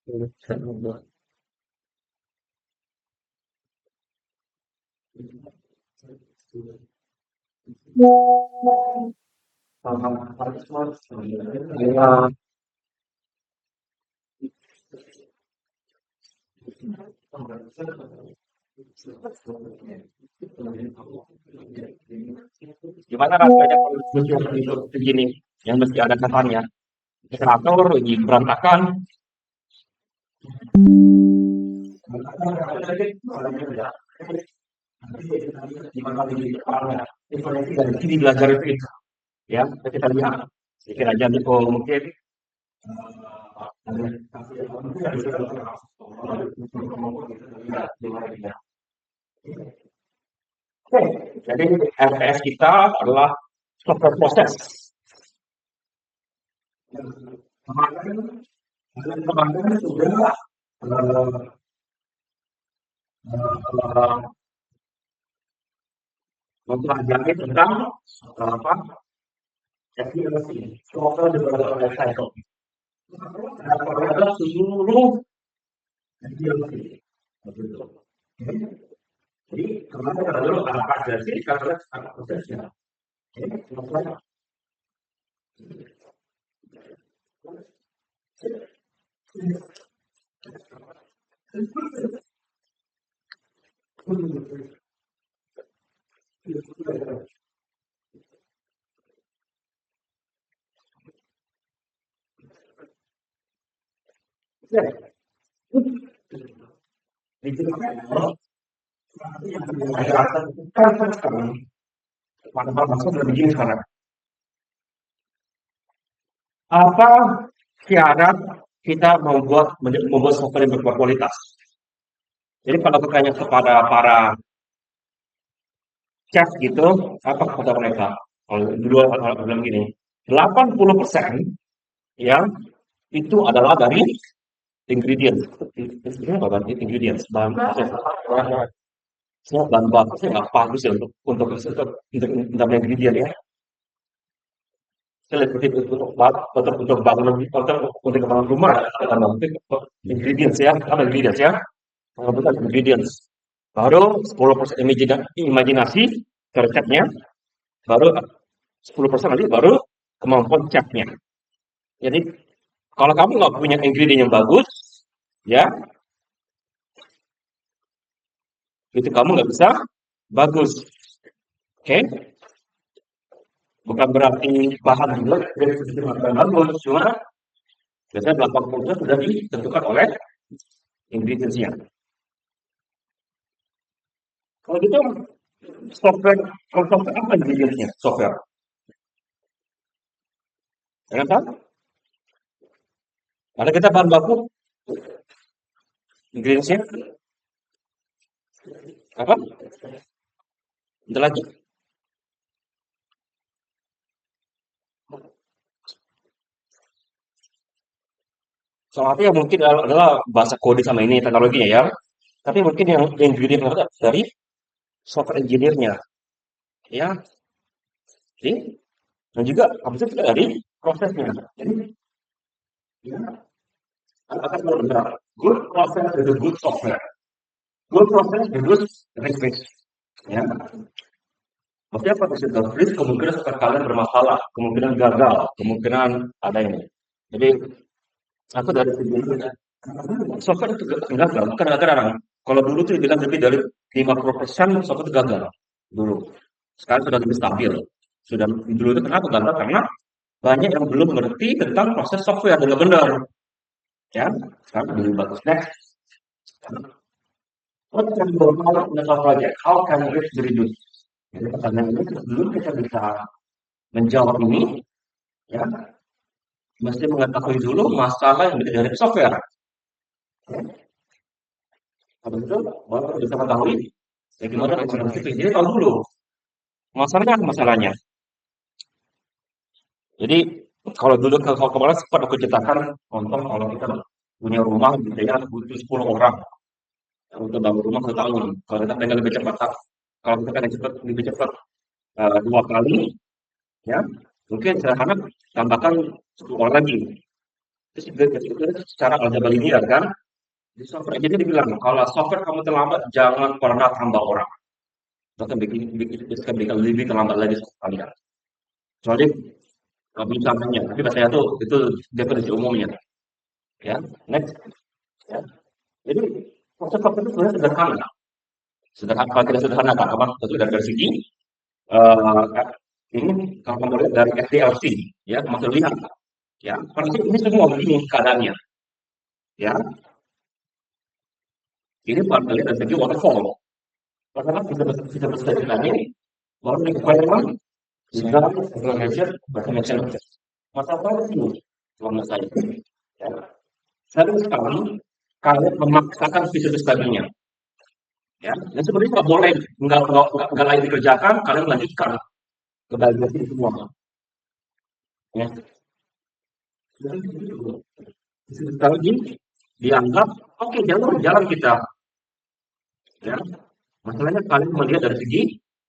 Ya, gimana rasanya kalau hidup begini yang mesti ada katanya teratur berantakan. Gimana di depannya informasi dari sini belajar itu ya kita lihat sedikit aja nih oh mungkin oke jadi RPS kita adalah software proses kemarin sudah mempelajari tentang apa efisiensi software development life cycle ada seluruh efisiensi jadi kemarin ada dulu apa aja sih karena prosesnya. Begini sekarang. Apa syarat kita membuat software yang berkualitas? Jadi kalau bertanya kepada para chef gitu, apa kata mereka? Kalau dulu kalau bilang gini, 80% yang itu adalah dari ingredients. Ini apa kan? Ingredients, bahan saya bahan baku saya nggak bagus ya untuk ingredient ya. Saya lebih untuk bangunan untuk bangun rumah ada ingredients ya, apa ingredients ya? Bukan ingredients. Baru 10% imajinasi resepnya, baru 10% lagi baru kemampuan chefnya. Jadi kalau kamu nggak punya ingredient yang bagus, ya itu kamu nggak bisa bagus. Oke? Bukan berarti bahan juga dari sisi makanan bagus, cuma biasanya 80% sudah ditentukan oleh ingredients-nya. Kalau gitu software, kalau software apa ingredients-nya? Software, ya kan? Ada kita bahan baku, ingredients-nya apa? Ada lagi. Salah satu yang mungkin adalah bahasa kode sama ini teknologinya ya. Tapi mungkin yang ingredient ada dari software engineer-nya, ya. Jadi, dan juga habis itu juga dari prosesnya. Jadi, ya, akan benar. Good process is a good software. Good process is good risk. Ya, maksudnya apa sih? Risk kemungkinan software kalian bermasalah, kemungkinan gagal, kemungkinan ada ini. Jadi, aku dari segi itu ya, software itu gagal. Kadang-kadang kalau dulu tuh dibilang lebih dari 50% software itu gagal dulu. Sekarang sudah lebih stabil. Sudah dulu itu kenapa gagal? Karena banyak yang belum mengerti tentang proses software dengan benar. Ya, sekarang lebih bagus. Next, what can go wrong in a project? How can risk be reduced? Jadi pertanyaan ini sebelum kita bisa menjawab ini, ya, mesti mengetahui dulu masalah yang dari software. Habis itu baru bisa mengetahui bagaimana implementasi itu. Jadi tahu dulu masalahnya apa masalahnya. Jadi kalau dulu kalau kemarin sempat aku ceritakan contoh kalau kita punya rumah gitu ya butuh 10 orang untuk bangun rumah 1 tahun. Kalau kita pengen lebih cepat, kalau kita pengen cepat lebih cepat 2 kali, ya mungkin sederhana tambahkan 10 orang lagi. Terus juga secara aljabar linear kan, di software engineer dia bilang, kalau software kamu terlambat, jangan pernah tambah orang. Bahkan bikin lebih terlambat lagi sekalian. Soalnya nggak bisa namanya, tapi bahasanya tuh itu definisi umumnya. Ya, next. Ya. Jadi proses software itu sebenarnya sederhana. Sederhana, kalau tidak sederhana kan, apa? Itu dari segi eh, ini kalau kamu lihat dari SDLC, ya, maksud lihat, ya, pasti ini semua begini keadaannya, ya. Ini kalau lihat dari segi waterfall. Karena kita bisa ini, baru requirement, design, implementation, documentation. Masalah ini, selama saya. Ya. Sering sekali kalian memaksakan visi tadinya, ya. Dan sebenarnya nggak boleh, nggak lain dikerjakan, kalian lanjutkan ke bagian itu semua, ya. Sekali lagi dianggap oke jalan kita, ya. Masalahnya kalian melihat dari segi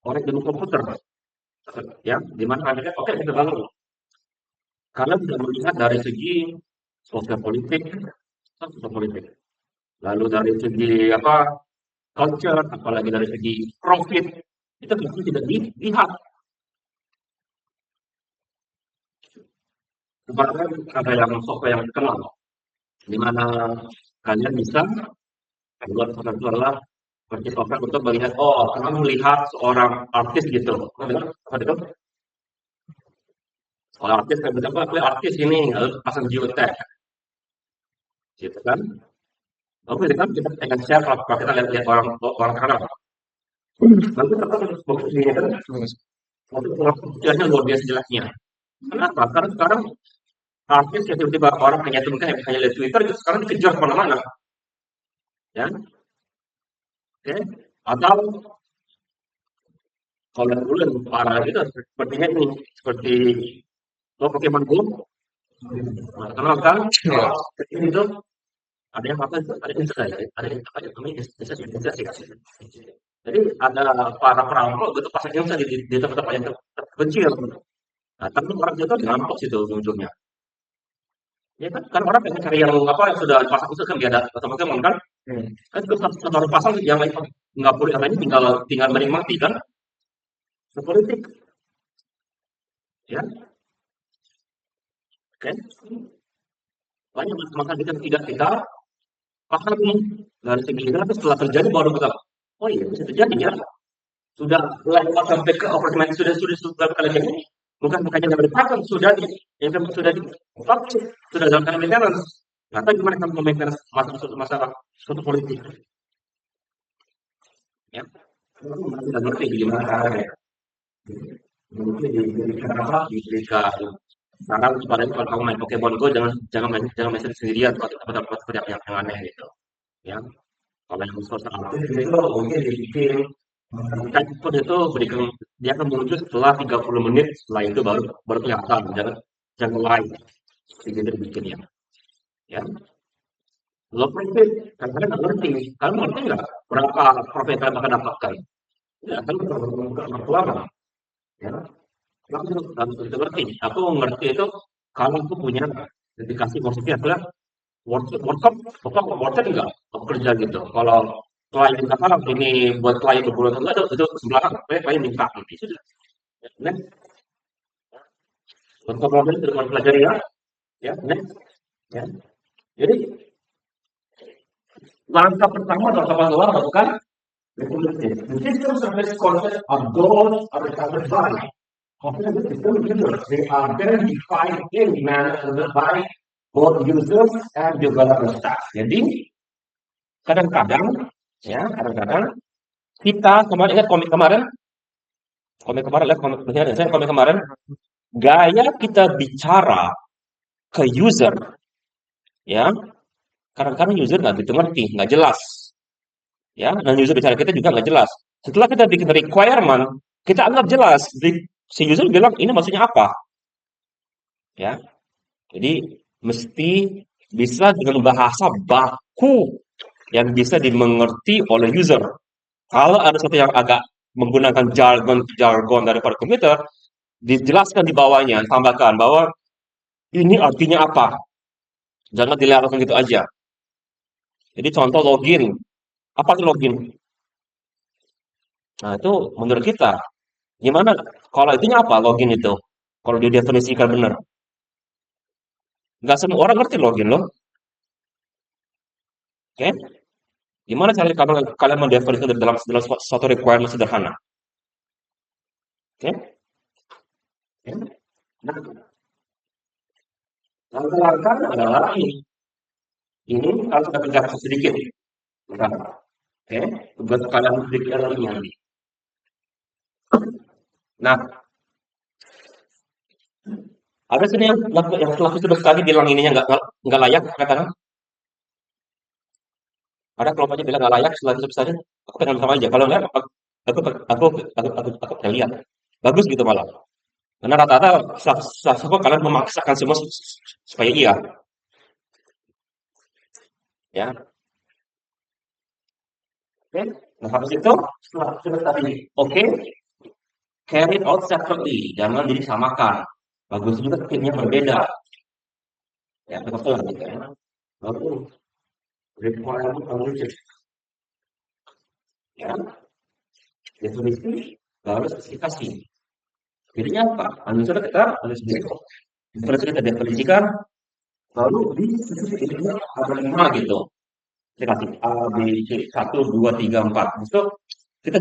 orang ilmu komputer, ya, di mana kalian lihat oke kita bangun. Kalian tidak melihat dari segi sosial politik, lalu dari segi apa culture, apalagi dari segi profit, itu pasti tidak dilihat. Bahkan ada yang software yang terkenal, di mana kalian bisa buat software itu adalah seperti software untuk melihat, oh, kamu melihat seorang artis gitu. Apa itu? Seorang artis, kayak bilang, aku artis ini, lalu pasang geotag, gitu kan? Oke, kan kita pengen share kalau kita lihat orang orang terkenal. Nanti kita fokus ini kan, untuk orang luar biasa jelasnya. Kenapa? Karena sekarang artis yang tiba-tiba orang hanya temukan hanya lihat Twitter, itu sekarang dikejar kemana-mana, ya. Oke, atau kalau yang dulu yang parah itu sepertinya ini seperti Pokemon Go, nah, kenal kan? Ya. Kecil itu ada yang apa itu? Ada yang ada yang apa ya? Namanya investasi. Jadi ada para perampok itu pasang instan di tempat-tempat yang terpencil. Nah, tapi orang itu dirampok situ ujungnya. Ya kan? Kan orang pengen cari yang apa yang sudah pasang itu kan dia ada Pokemon kan? Hmm. Kan itu satu pasang yang lain nggak boleh, yang lain tinggal tinggal menikmati kan? Politik, ya, oke. Banyak masalah kita tidak paham nih dari segi ini, tapi setelah terjadi baru kita, oh iya bisa terjadi ya. Sudah lewat sampai ke apartemen sudah kali ini, bukannya dari pakem sudah di yang sudah di sudah dalam maintenance. Nggak tahu gimana kamu maintenance masalah suatu politik, ya. Aku tidak ngerti gimana caranya. Mungkin diberikan apa? Diberikan saran kepada kalau kamu main Pokemon Go jangan main sendirian atau dapat yang aneh gitu, ya. Kalau yang sosial artis itu mungkin dibikin pun itu berikan dia akan muncul setelah 30 menit, setelah itu baru baru kelihatan, jangan jangan live begitu bikinnya, ya. Low profit kadang-kadang nggak ngerti, kalian ngerti nggak berapa profit yang kalian akan dapatkan? Ya kan berlama, ya. Aku harus ngerti, aku ngerti itu kalau aku punya dedikasi positif adalah workshop, workshop enggak aku kerja gitu. Kalau klien apa ini buat klien berbulan enggak ada itu sebelah klien minta nanti sudah. Next, untuk problem itu dengan pelajari ya, next, ya. Jadi langkah pertama adalah apa lakukan regulasi. The system service concept of goals are recovered by system users. They are very defined in managed by both users and developer staff. Jadi kadang-kadang ya kadang-kadang kita kemarin ingat komik kemarin lihat komik kemarin gaya kita bicara ke user, ya kadang-kadang user nggak gitu ngerti, nggak jelas, ya, dan user bicara kita juga nggak jelas. Setelah kita bikin requirement, kita anggap jelas, si user bilang ini maksudnya apa, ya. Jadi mesti bisa dengan bahasa baku yang bisa dimengerti oleh user. Kalau ada sesuatu yang agak menggunakan jargon daripada komputer, dijelaskan di bawahnya, tambahkan bahwa ini artinya apa. Jangan dilihat langsung gitu aja. Jadi contoh login. Apa sih login? Nah, itu menurut kita. Gimana? Kalau itunya apa login itu? Kalau didefinisikan benar. Nggak semua orang ngerti login loh. Oke? Gimana cara kalian mendefinisikan dalam suatu requirement sederhana? Oke? Nah, langkah-langkah adalah ini. Ini harus kita penjelasan sedikit. Bentar. Oke? Buat kalian sedikit ini nanti. Nah, ada sini yang setelah sudah tadi bilang ininya nggak layak katakan. Ada kelompoknya bilang nggak layak setelah itu saja. Aku pengen sama aja. Kalau nggak, aku pengen lihat. Bagus gitu malah. Karena rata-rata semua kalian memaksakan semua supaya iya, ya. Oke. Nah, habis itu setelah sudah tadi, oke, carry out separately, jangan disamakan. Bagus juga timnya berbeda, ya betul gitu ya. Lalu requirement language, ya, definisi, lalu spesifikasi. Jadinya apa? Misalnya kita harus kita definisikan, lalu di spesifikasinya ada 5 gitu. Saya kasih A, B, C, 1, 2, 3, 4. Itu kita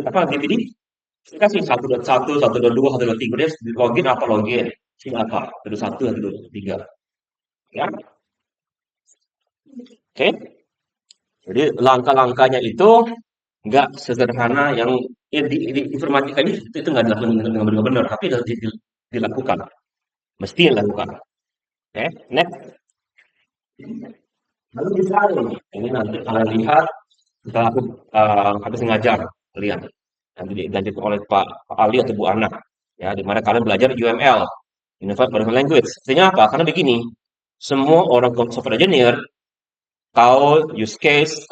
apa DVD kasih 1, 1, 1, 2, 1, 2, 3. Dia login apa login? Siapa? 1, 1, 3. Ya, oke. Jadi langkah-langkahnya itu nggak sederhana yang di informatika ini itu nggak dilakukan dengan benar-benar, tapi dilakukan, mesti dilakukan. Oke, next. Lalu desain. Ini nanti kalian lihat setelah aku habis ngajar kalian. Nanti dilanjutkan oleh Pak Ali atau Bu Ana. Ya, di mana kalian belajar UML, Unified Programming Language. Artinya apa? Karena begini, semua orang software engineer tahu use case,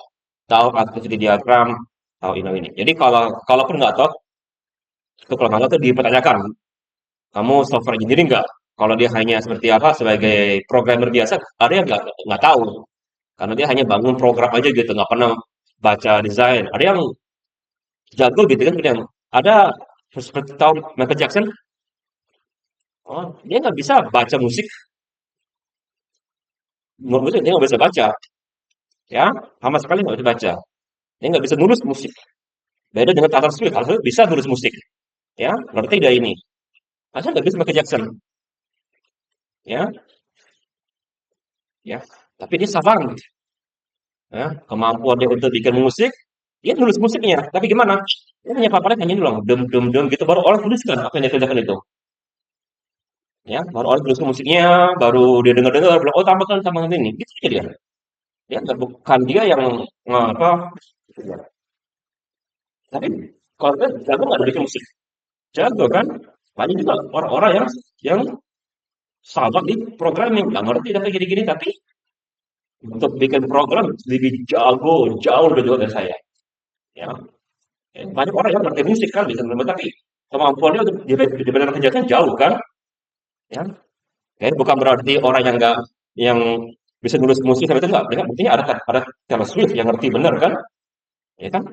tahu activity diagram, tahu ini. Jadi kalaupun nggak tahu, itu kalau nggak tahu itu dipertanyakan. Kamu software engineering nggak? Kalau dia hanya seperti apa sebagai programmer biasa, ada yang nggak tahu. Karena dia hanya bangun program aja gitu, nggak pernah baca desain. Ada yang jago gitu kan, yang ada seperti tahu Michael Jackson, oh, dia nggak bisa baca musik, musik dia nggak bisa baca, ya, sama sekali nggak bisa baca. Dia nggak bisa nulis musik. Beda dengan Taylor Swift, Taylor Swift bisa nulis musik, ya, berarti dia ini. Masa nggak bisa Michael Jackson, ya, ya. Tapi dia savant, ya, kemampuan dia untuk bikin musik, dia nulis musiknya. Tapi gimana? Dia hanya paparnya hanya doang, dem dem dem gitu, baru orang tuliskan apa yang dia kerjakan itu. Ya, baru orang tulis musiknya, baru dia dengar-dengar, bilang, oh tambahkan tambahkan ini, gitu aja dia. Ya, bukan dia yang apa? Tapi kalau dia jago nggak bikin musik, jago kan? Banyak juga orang-orang yang sahabat di programming, nggak ngerti tapi gini-gini, tapi untuk bikin program lebih jago, jauh lebih jago dari saya. Ya, banyak orang yang ngerti musik kan bisa ngerti, tapi kemampuannya untuk dibandingkan kerjanya jauh kan? Ya, bukan berarti orang yang nggak yang bisa nulis musik sampai itu nggak, dengan buktinya ada Taylor Swift yang ngerti benar kan? Ya kan?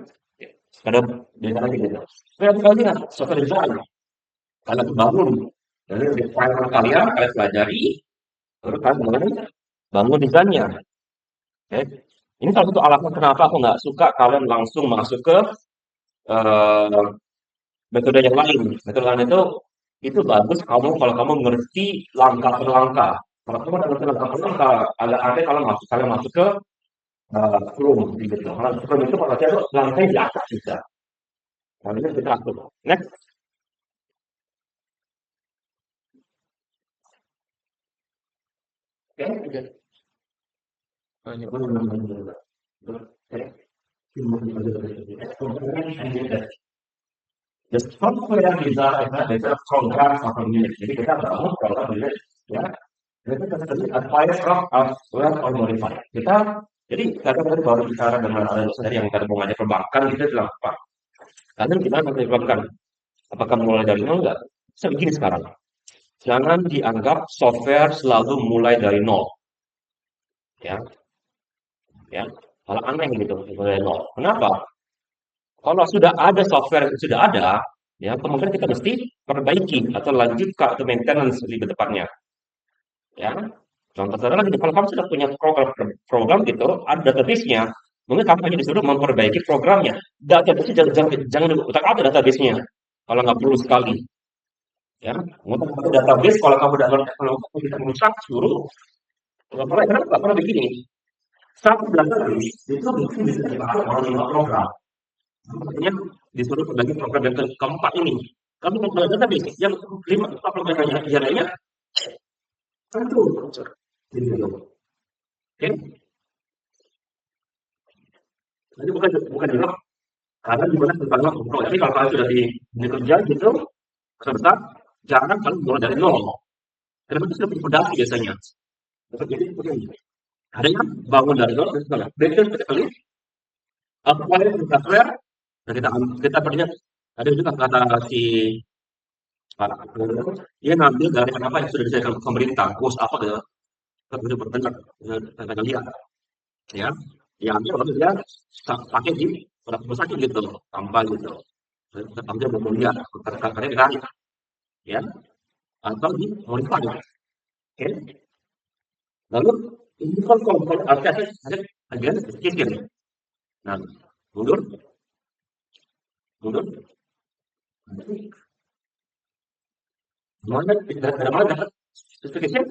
Ada beda lagi gitu. Tapi kali kan software design, kalian bangun dari requirement kalian pelajari, baru kalian bangun desainnya. Oke. Ini salah satu alasan kenapa aku nggak suka kalian langsung masuk ke eh, metode yang lain. Metode lain itu bagus kalau kamu ngerti langkah per langkah. Kalau kamu ngerti langkah per langkah, ada kalian masuk ke Chrome gitu. Kalau Chrome itu kalau saya langkahnya di atas bisa. Nah, ini kita atur. Next. Oke. The software bisa program atau unit. Jadi kita bangun program unit, ya. Jadi kita tadi advice of learn or modify. Jadi kadang tadi baru bicara dengan ada dosen yang kita mau ngajak perbankan, gitu bilang apa? Kadang kita mau perbankan, apakah mulai dari nol enggak? Bisa begini sekarang. Jangan dianggap software selalu mulai dari nol. ya, ya, hal aneh gitu dari nol. Kenapa? Kalau sudah ada software yang sudah ada, ya kemungkinan kita mesti perbaiki atau lanjutkan atau maintenance lebih tepatnya, ya. Contoh sederhana gitu, kalau kamu sudah punya program gitu, ada database-nya, mungkin kamu hanya disuruh memperbaiki programnya. Database jangan diutak-atik database-nya. Kalau nggak perlu sekali, ya. Ngutak database kalau kamu udah ngerti teknologi, kamu bisa merusak, suruh. Nggak pernah begini. Satu database itu mungkin bisa dipakai oleh 5 program. Artinya disuruh berbagi program yang keempat ini. Kamu mau belajar database yang 4 program yang lainnya, tentu. Gitu. Oke, jadi bukan juga karena gimana tentang ngobrol. Tapi kalau kalian sudah di kerja gitu, serta jangan kalian mulai dari nol. Karena itu sudah punya fondasi biasanya. Jadi ada yang bangun dari nol, dan segala. Betul sekali. Apa yang software, dan kita perlihat ada juga kata si Pak, dia ngambil dari apa yang sudah disediakan pemerintah, kurs apa gitu, kita berdengar, kita lihat, ya, diambil lalu dia pakai di rumah sakit gitu, tambah gitu, tambah mau lihat, karena ditarik, ya, atau di modify, oke. Lalu ini kan kalau ada bagian sedikit, nah, mundur, mundur, mana dari mana dapat sedikit?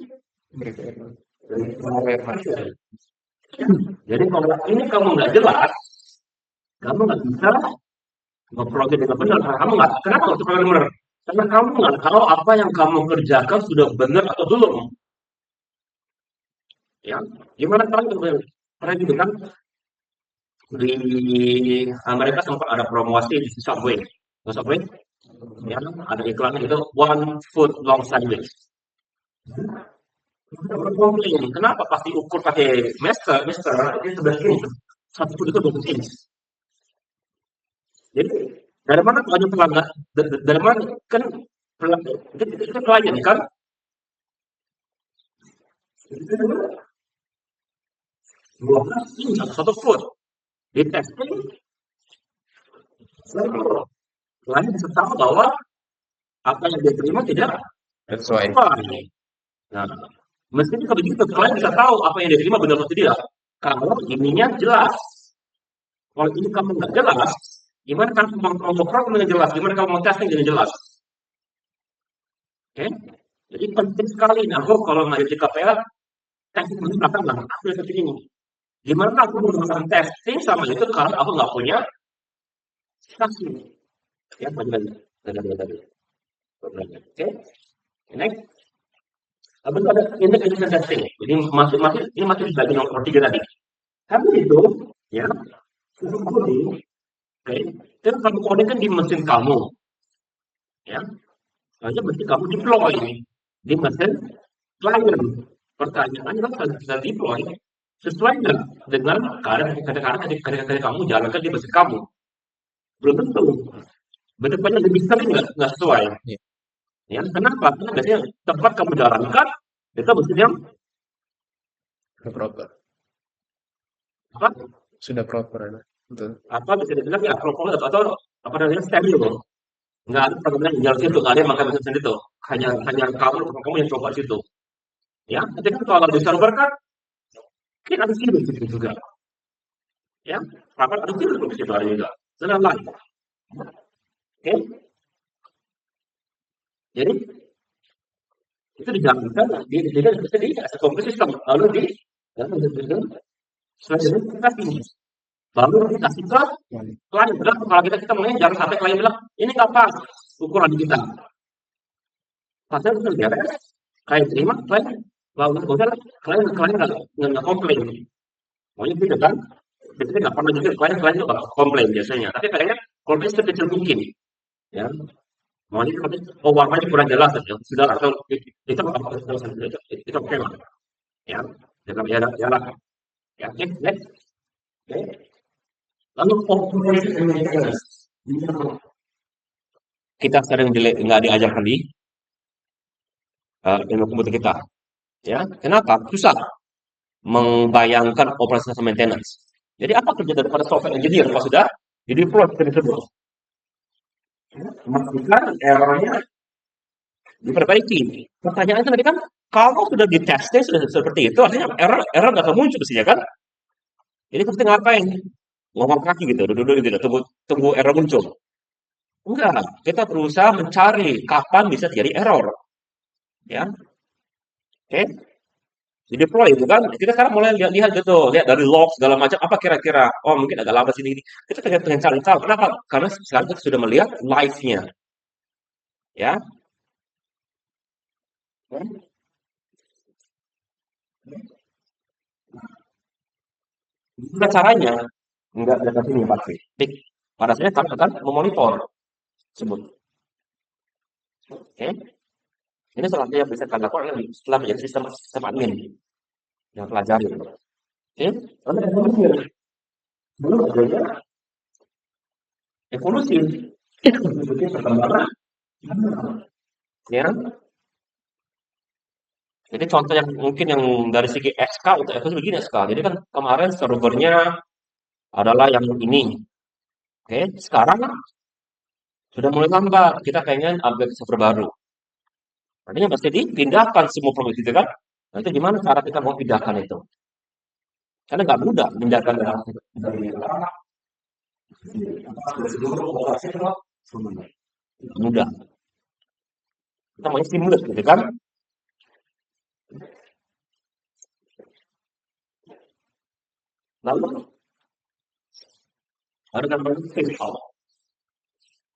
Jadi kalau ini kamu nggak jelas, kamu nggak bisa nge-program dengan benar. Kamu nggak, kenapa nggak bisa program benar? Karena kamu nggak tahu apa yang kamu kerjakan sudah benar atau belum. Ya, gimana kalian pernah gitu kan di Amerika sempat ada promosi di Subway, di Subway, ya, ada iklan itu one foot long sandwich. Komplain, kenapa pasti ukur pakai meter, meter, itu sebelah sini, 1 foot itu 20 inch. Jadi dari mana tuh ada pelanggan? Dari mana kan itu klien kan? 12 inch 1 foot. Di testing, klien bisa tahu bahwa apa yang dia terima tidak Sesuai. sesuai. Nah, mestinya kalau begitu klien bisa tahu apa yang dia terima benar atau tidak. Kalau ininya jelas. Kalau ini kamu nggak jelas, gimana kamu mau program dengan jelas? Gimana kamu mau testing dengan jelas? Oke? Jadi penting sekali. Nah, aku kalau ngajar di KPL, testing ini belakang lah. Aku seperti ini. Gimana aku menggunakan testing sama itu kalau aku nggak punya saksi? Ya, bagi-bagi. Tadi. Oke? Next. Habis itu ada integration testing. Jadi ini masih di bagian nomor 3 tadi. Habis itu, ya, untuk coding, oke, kan kamu coding kan di mesin kamu, ya. Hanya mesti kamu deploy di mesin klien. Pertanyaannya kalau bisa deploy sesuai dengan kadang-kadang kamu jalankan di mesin kamu. Belum tentu. Benar-benar lebih sering nggak sesuai. Iya. Ya, kenapa? Karena biasanya tempat kamu jalankan itu mesin yang Sudah proper. apa? Sudah proper. Betul. Apa bisa dibilang ya protokol atau apa namanya steril loh. Nggak ada program yang jalan situ, nggak ada yang makan mesin itu. Hanya kamu yang coba situ. Ya, nanti kan kalau di server kan kita ada situ juga. Ya, apa ada situ di situ ada juga. Senang lain. Oke, jadi itu dijalankan di komputer sistem lalu di dalam selanjutnya kita baru dikasih ke klien bilang kalau kita maunya jangan sampai klien bilang ini nggak pas ukuran kita pasal itu beres klien terima klien lalu kemudian klien nggak komplain maunya tidak kan biasanya nggak pernah juga klien juga komplain biasanya tapi kayaknya komplain sekecil mungkin ya maunya oh warnanya kurang jelas ya sudah atau itu oke lah ya ya oke next oke. Lalu operasi and maintenance. Kita sering nggak diajarkan di ilmu komputer kita. Ya, kenapa? Susah. membayangkan operasi maintenance. Jadi apa kerja daripada software engineer kalau sudah di deploy tersebut? Memastikan errornya diperbaiki. Pertanyaannya tadi kan, kalau sudah di testing sudah seperti itu, artinya error error nggak akan muncul mestinya kan? Jadi kita ngapain? Ngomong kaki gitu, duduk-duduk gitu, tunggu tunggu error muncul. Enggak, kita berusaha mencari kapan bisa terjadi error, ya. Oke, di deploy itu kan. Kita sekarang mulai lihat-lihat gitu, lihat dari log segala macam apa kira-kira. Oh, mungkin agak lama sini. Kita pengen cari tahu. Kenapa? Karena sekarang kita sudah melihat live-nya, ya. Gimana caranya? Enggak dari sini pasti. Pada saatnya kami akan memonitor tersebut. Oke, ini salah satu yang bisa kalian lakukan adalah setelah menjadi sistem sistem admin yang pelajari. Oke, lalu evolusi. Belum adanya evolusi. Evolusi perkembangan. Ya, jadi contoh yang mungkin yang dari segi SK untuk evolusi begini SK. Jadi kan kemarin servernya adalah yang ini. Oke, sekarang sudah mulai lambat. Kita pengen upgrade server baru. Artinya pasti dipindahkan semua proyek itu kan. Nanti gimana cara kita mau pindahkan itu? Karena nggak mudah pindahkan dari mudah. Kita mau stimulus gitu kan. Lalu ada gambar face out.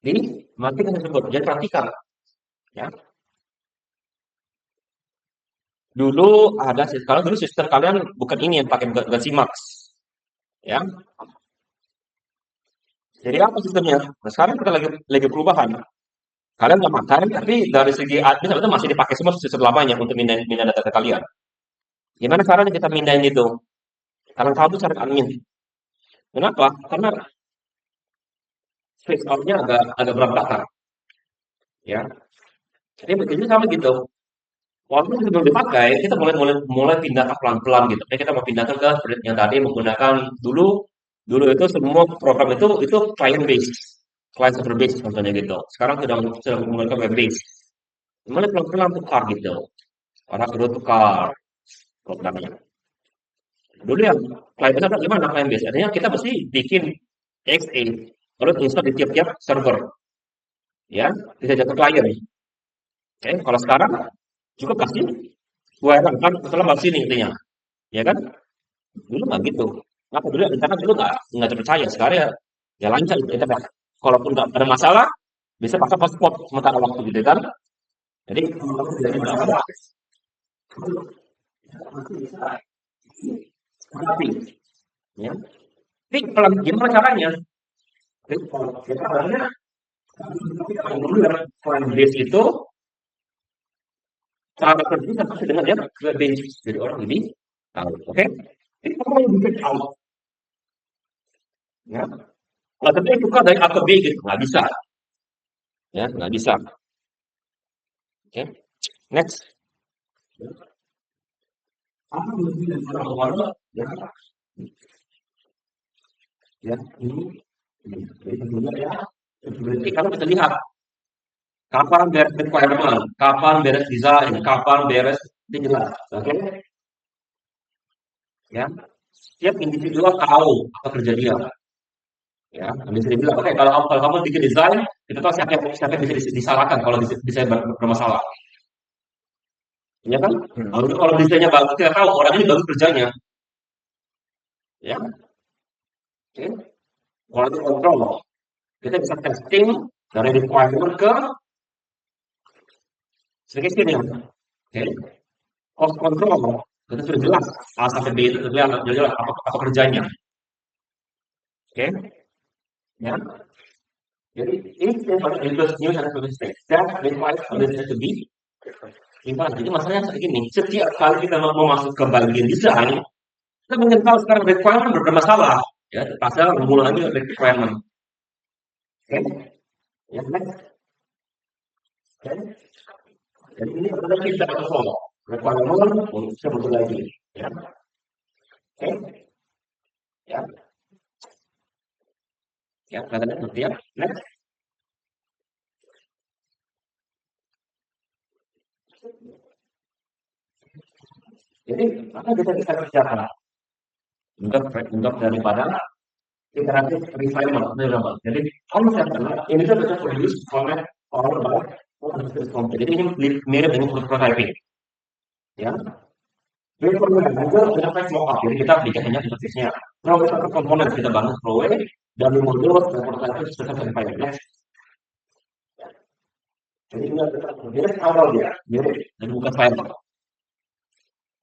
Jadi nanti kita sebut. Jadi perhatikan ya. Dulu ada kalau dulu sistem kalian bukan ini yang pakai bukan Simax ya. Jadi apa sistemnya? Nah, sekarang kita lagi perubahan. Kalian nggak makan, tapi dari segi admin itu masih dipakai semua sistem lamanya untuk mindahin data kalian. Gimana caranya kita mindahin itu? Kalian tahu tuh cara admin. Kenapa? Karena switch out-nya agak berantakan, ya. Jadi begitu sama gitu. Walaupun sebelum dipakai, kita mulai pindahkan pelan-pelan gitu. Jadi kita mau pindahkan ke seperti yang tadi menggunakan dulu dulu itu semua program itu client based, client server based contohnya gitu. Sekarang sudah menggunakan web based. Mulai pelan-pelan tukar gitu. Orang sudah tukar programnya. Dulu yang client based gimana client based? Artinya kita mesti bikin exe lalu install di tiap-tiap server, ya, bisa jatuh klien. Oke, kalau sekarang cukup kasih URL kan setelah bahas ini intinya, ya kan? Dulu nggak gitu. Kenapa dulu internet dulu nggak terpercaya. Sekarang ya lancar gitu internet. Kalaupun nggak ada masalah, bisa pakai hotspot sementara waktu gitu kan. Jadi tapi ya. Tapi pelan gimana caranya? Jadi kalau kita caranya dulu yang client base itu cara kerja pasti dengan dia ke base jadi orang lebih tahu. Oke? Jadi kamu yang bikin out, ya. Kalau tapi suka dari A ke B gitu nggak bisa, ya nggak bisa. Oke, next. Apa yang orang ya, ya ini jadi tentunya ya. Jadi kalau kita lihat kapan beres requirement, kapan beres design, kapan beres itu jelas, oke? Ya, setiap individual tahu apa kerja dia. Ya, bisa dibilang, oke kalau kamu bikin desain, kita tahu siapa yang bisa disalahkan kalau desain bermasalah. Ya kan? Kalau desainnya bagus, kita tahu orang ini bagus kerjanya. Ya, oke. Quality control, kita bisa testing dari requirement ke specification ya. Oke. Cost control, itu sudah jelas. A sampai B itu sudah jelas apa kerjanya. Oke. Ya. Jadi ini yang pada news and statistics that requires a business to be gimana? Jadi masalahnya seperti ini, setiap kali kita mau masuk ke bagian desain, kita ingin tahu sekarang requirement bermasalah. Ya, pasal mulai lagi requirement. Oke. Ya, next. Oke. Jadi ini adalah kita atau requirement untuk sebut lagi. Ya. Kelihatannya seperti ya. Next. Jadi, apa kita bisa kerjakan? Untuk daripada iteratif refinement, development. Jadi, konsep ini tuh bisa produce oleh orang baik. Jadi ini mirip dengan prototyping. Ya, jadi Google interface mockup. Jadi kita aplikasinya interface-nya. Nah, satu komponen kita bangun Floway dari modul ke prototype sistem sampai next. Jadi ini mirip awal dia, mirip dan bukan file.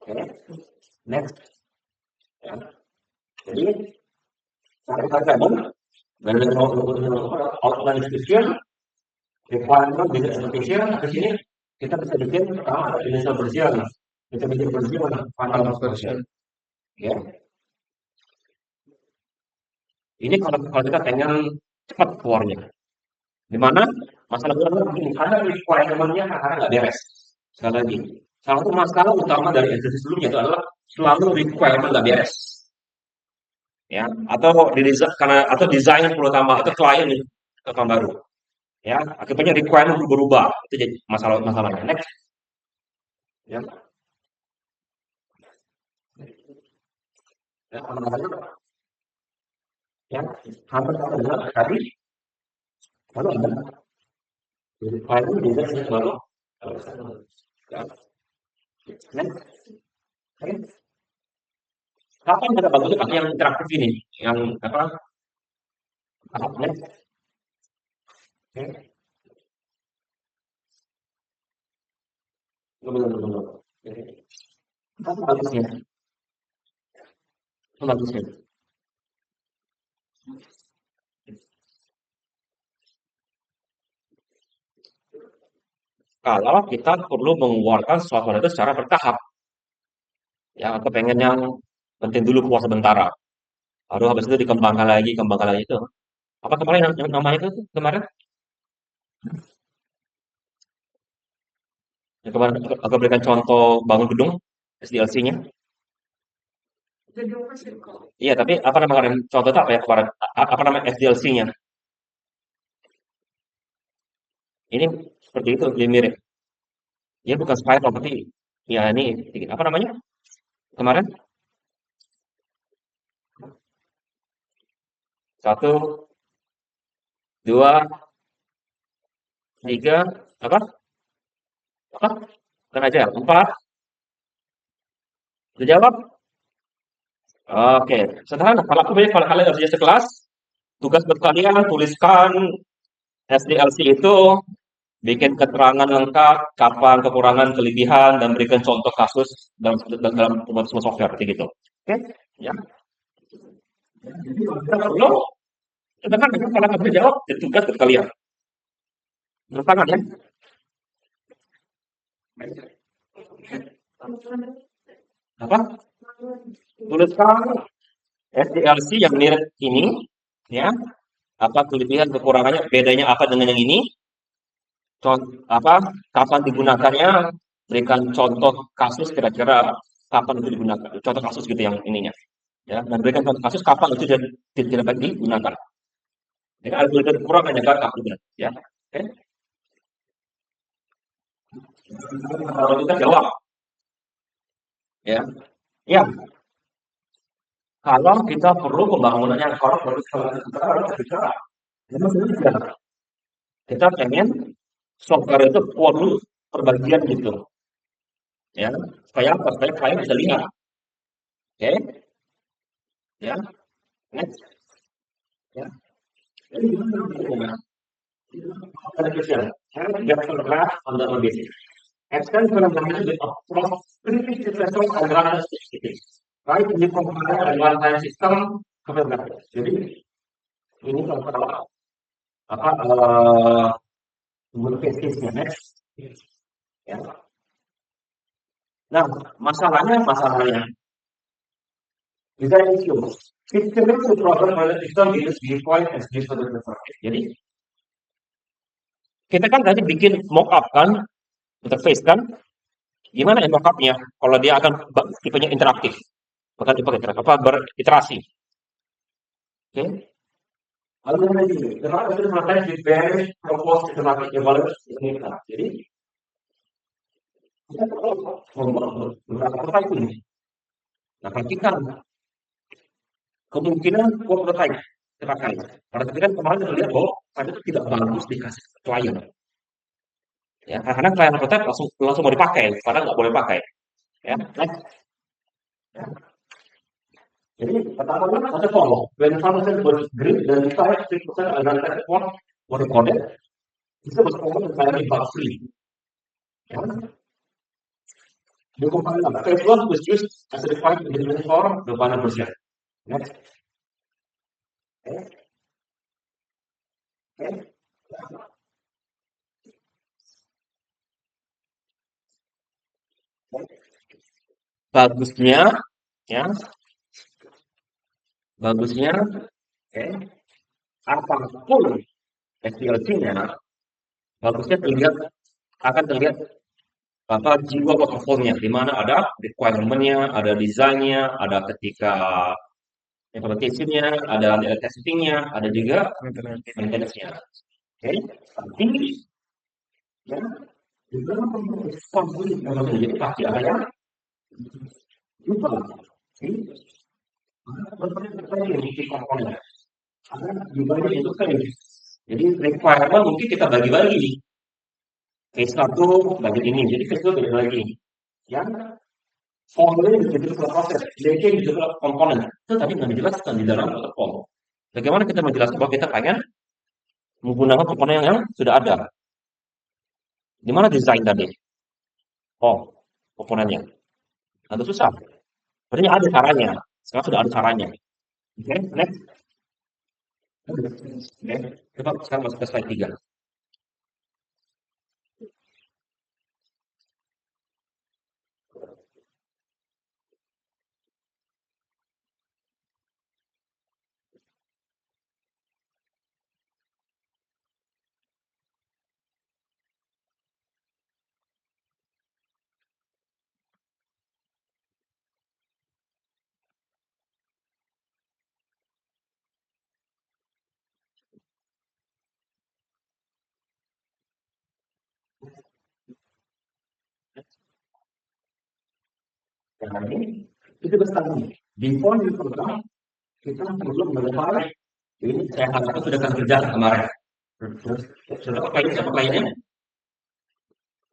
Oke, next. Ya. Jadi kita bangun dari outline description, requirement, business application. Di sini kita bisa bikin pertama initial version, kita bikin version, final version. Ya. Ini kalau kita pengen cepat keluarnya. Di mana masalah utama begini, karena requirement-nya kadang nggak beres. Sekali lagi, salah satu masalah utama dari exercise sebelumnya itu adalah selalu requirement nggak beres. Ya, atau di desain karena atau desain terutama atau klien ke baru. Ya, akibatnya requirement berubah. Itu jadi masalahnya. Next. Ya. Ya, ya, hampir sama tadi. Lalu ada requirement desain baru. Ya. Next. Oke. Kapan kita bagus pakai yang interaktif ini? Yang apa? Next. Oke. Belum. Apa bagusnya? Apa bagusnya? Kalau kita perlu mengeluarkan software itu secara bertahap. Ya, atau pengen yang penting dulu puas sementara. Baru habis itu kembangkan lagi itu. Apa kemarin yang namanya itu kemarin? Yang kemarin aku berikan contoh bangun gedung SDLC-nya. Iya, tapi apa nama kemarin contoh itu apa ya kemarin? Apa nama SDLC-nya? Ini seperti itu, lebih mirip. Ya bukan spiral, tapi ya ini apa namanya? Kemarin satu, dua, tiga, apa? Apa? Bukan aja, empat. Udah jawab? Oke, sederhana. Kalau kalian harus sekelas, tugas buat kalian tuliskan SDLC itu, bikin keterangan lengkap, kapan kekurangan, kelebihan, dan berikan contoh kasus dalam pembuatan software, kayak gitu. Oke, ya. Jadi kita perlu, sedangkan kalau nggak bisa jawab, itu tugas buat kalian. Terus tangan ya. Apa? Tuliskan SDLC yang mirip ini, ya. Apa kelebihan, kekurangannya, bedanya apa dengan yang ini? Apa kapan digunakannya, berikan contoh kasus kira-kira kapan itu digunakan, contoh kasus gitu yang ininya, ya, dan berikan contoh kasus kapan itu tidak dapat digunakan. Jadi ada kekurangannya kan apa ya? Oke, kalau kita jawab, ya, ya, kalau kita perlu pembangunannya, kalau perlu kita bicara, memang sudah kita pengen software itu perlu perbagian gitu, ya, supaya apa? Supaya klien bisa lihat, oke, ya, next, ya. Jadi gimana? Education. And get some graph on the basis. Extend from the method of primitive successful algorithm statistics. Right? Ini compare algorithm system ke graph. Jadi ini kalau apa case-nya next. Ya. Nah, masalahnya design issue. System itu problem pada system is viewpoint as different. Jadi kita kan tadi bikin mockup kan, interface kan, gimana ya mockupnya kalau dia akan tipenya interaktif, bukan tipe interaktif, apa beriterasi. Oke, Lalu lagi, kenapa itu makanya di band propose sistematic evaluation ini kan? Jadi kita kalau beberapa itu nih. Nah, perhatikan kemungkinan prototype terpakai. Pada kan kemarin kita lihat bahwa pada itu tidak bagus dikasih ke klien. Ya, karena klien prototype langsung langsung mau dipakai, padahal nggak boleh pakai. Ya, next. Ya. Jadi pertama ada follow. When pharmacy was green, then 5-6% identified for what recorded. Itu berkaitan dengan bug free. Ya. The compiler phase one was used as a defined independent for the final version. Next. Okay. Okay. Bagusnya, ya, bagusnya, oke, apapun SDLC-nya, bagusnya terlihat akan terlihat apa jiwa performnya, di mana ada requirement-nya, ada desainnya, ada ketika implementation-nya, ada testing-nya, ada juga maintenance-nya. Oke, tapi ya, juga jadi pasti ada yang lupa. Jadi, komponen. Karena juga itu kan. Jadi requirement mungkin kita bagi-bagi. Case satu bagi ini, jadi case itu bagi lagi. Yang formulanya juga proses, DK juga komponen. Itu tadi nggak dijelaskan di dalam protokol. Bagaimana kita menjelaskan bahwa kita pengen menggunakan komponen yang sudah ada. Di mana desain tadi? Oh, komponennya. Nanti susah. Berarti ada caranya. Sekarang sudah ada caranya. Oke, next. Oke, kita sekarang masuk ke slide 3. Nah, ini itu bestari. Di poin pertama, kita perlu mengetahui ini saya harapkan sudah kan kerja kemarin. Terus, sudah apa ini siapa kliennya?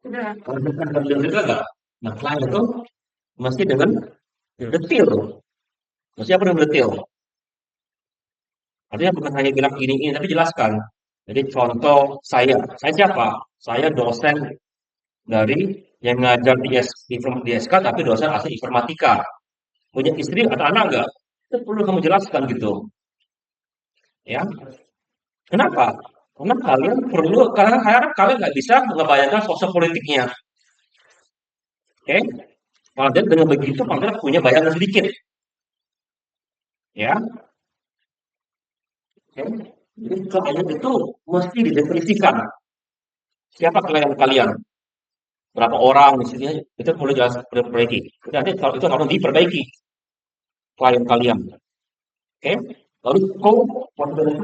Sudah. Kalau bukan kerja juga enggak? Nah, klien itu mesti dengan detail. Mesti apa dengan detail? Artinya bukan hanya bilang ini, tapi jelaskan. Jadi contoh saya siapa? Saya dosen dari yang ngajar di SK, tapi dosen asli informatika. Punya istri atau anak enggak? Itu perlu kamu jelaskan gitu. Ya, kenapa? Karena karena kalian nggak bisa ngebayangkan sosok politiknya. Oke? Kalian dengan begitu kalian punya bayangan sedikit. Ya, oke? Jadi klien itu mesti didefinisikan. Siapa klien kalian? Berapa orang di sini? Itu perlu jelas diperbaiki. Nanti kalau itu harus diperbaiki klien kalian. Oke? Lalu kalau ini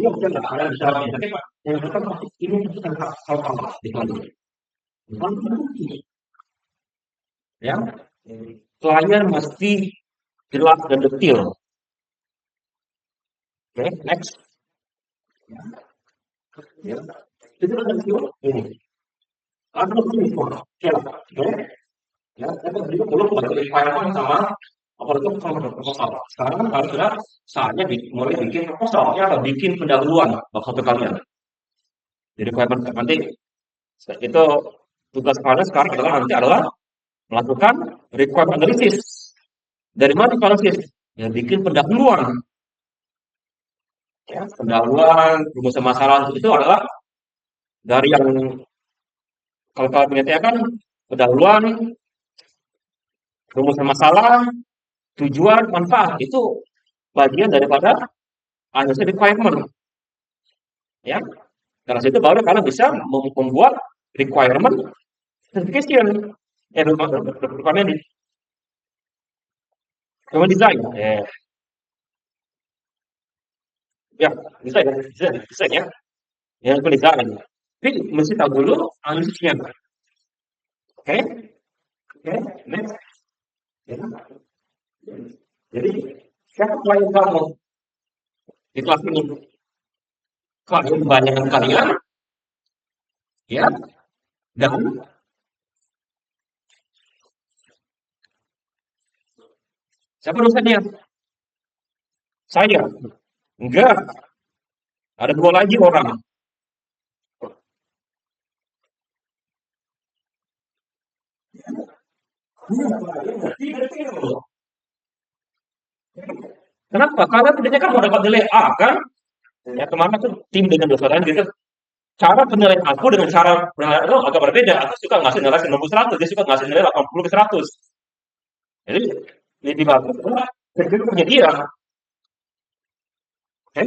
mungkin nggak ada bisa tapi yang pertama ini bukan hal apa di klien. Ya, klien mesti jelas dan detail. Oke, next. Ya, itu kan ini. Ada ini ya, ya, kita juga perlu bagi requirement sama apa itu proposal. Sekarang harus sudah saatnya mulai bikin proposalnya atau bikin pendahuluan waktu kalian. Jadi requirement nanti itu tugas kalian sekarang adalah melakukan requirement analysis. Dari mana analisis? Ya bikin pendahuluan. Ya, pendahuluan rumusan masalah itu adalah dari yang kalau kalian kan pendahuluan rumusan masalah, tujuan, manfaat itu bagian daripada analysis requirement. Ya, dari situ baru kalian bisa membuat requirement specification, requirement design. Ya, bisa ya. Yang tulisan. Tapi mesti tahu dulu analisisnya. Oke, oke, next. Ya. Jadi, siapa klien kamu di kelas ini? Klien kebanyakan kalian, ya, dan siapa dosennya? Saya. Enggak, ada dua lagi orang. Kenapa? Karena tidaknya kan mau dapat nilai A, kan? Ya, kemarin tuh tim dengan dosen gitu. Cara penilaian aku dengan cara penilaian itu agak berbeda. Aku suka ngasih nilai 90 100, dia suka ngasih nilai 80 ke 100. Jadi lebih bagus adalah kerja punya dia. Oke?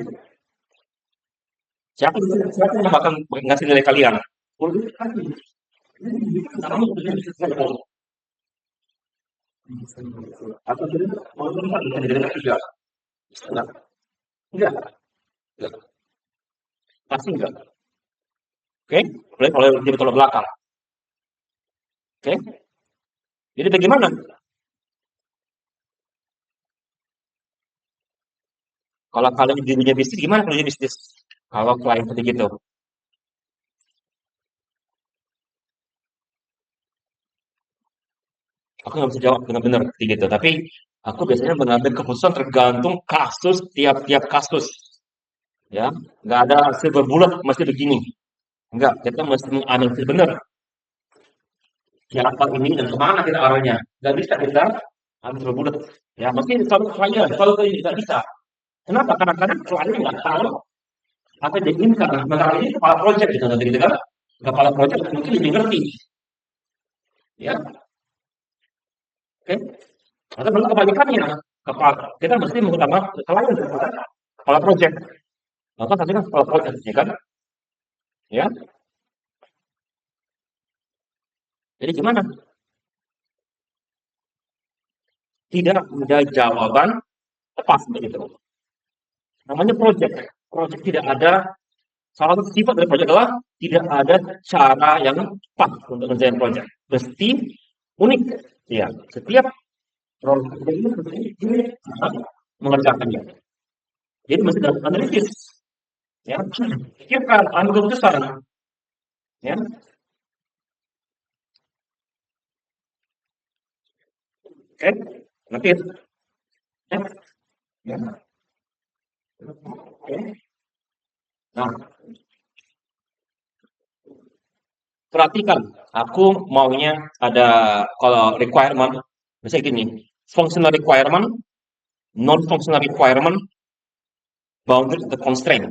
Siapa yang bakal ngasih nilai kalian? Atau bisa dilihat juga. Enggak, enggak, enggak. Pasti enggak. Oke? Boleh kalau dia bertolak belakang. Oke? Jadi bagaimana? Kalau kalian di dunia bisnis, gimana kalau dunia bisnis? Kalau klien seperti gitu. Aku nggak bisa jawab dengan benar seperti gitu. Tapi aku biasanya mengambil keputusan tergantung kasus tiap-tiap kasus. Ya, nggak ada silver bullet mesti begini. Enggak, kita mesti menganalisis benar siapa ini dan kemana kita arahnya. Nggak bisa kita ambil silver bullet. Ya, mesti selalu klien, selalu klien tidak bisa. Kenapa? Karena kadang klien nggak tahu apa yang diinginkan. Sementara ini kepala project gitu, nanti gitu kan. Kepala project mungkin lebih ngerti. Ya, oke. Atau malah kebalikannya. Kita mesti mengutama klien daripada kepala project. Maka tadi kan kepala project, ya kan? Ya, jadi gimana? Tidak ada jawaban tepat begitu. Namanya project. Project tidak ada salah satu sifat dari project adalah tidak ada cara yang tepat untuk mengerjakan project. Mesti unik. Ya, setiap project ini mesti mengerjakannya. Jadi mesti dalam analisis. Ya, pikirkan, ambil keputusan. Ya, oke. Nanti, ya, ya, oke. Nah, perhatikan, aku maunya ada kalau requirement, misalnya gini, functional requirement, non-functional requirement, boundary atau constraint.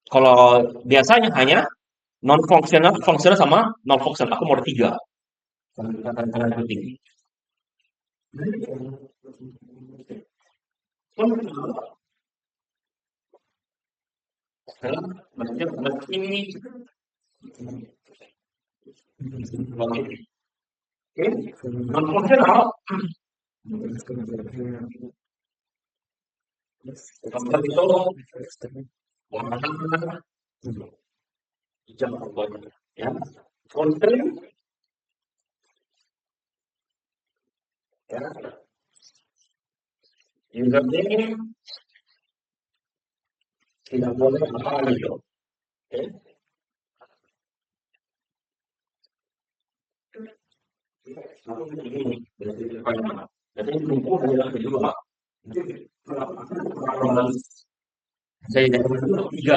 Kalau biasanya hanya non-functional, functional sama non-functional. Aku mau ada tiga. Kata-kata penting. Maksudnya ini non-functional, itu warna hijau ya. Constraint ya, username tidak boleh apa gitu. Oke. Lalu ini berarti requirement. Jadi kumpul adalah kedua. Saya dari tiga,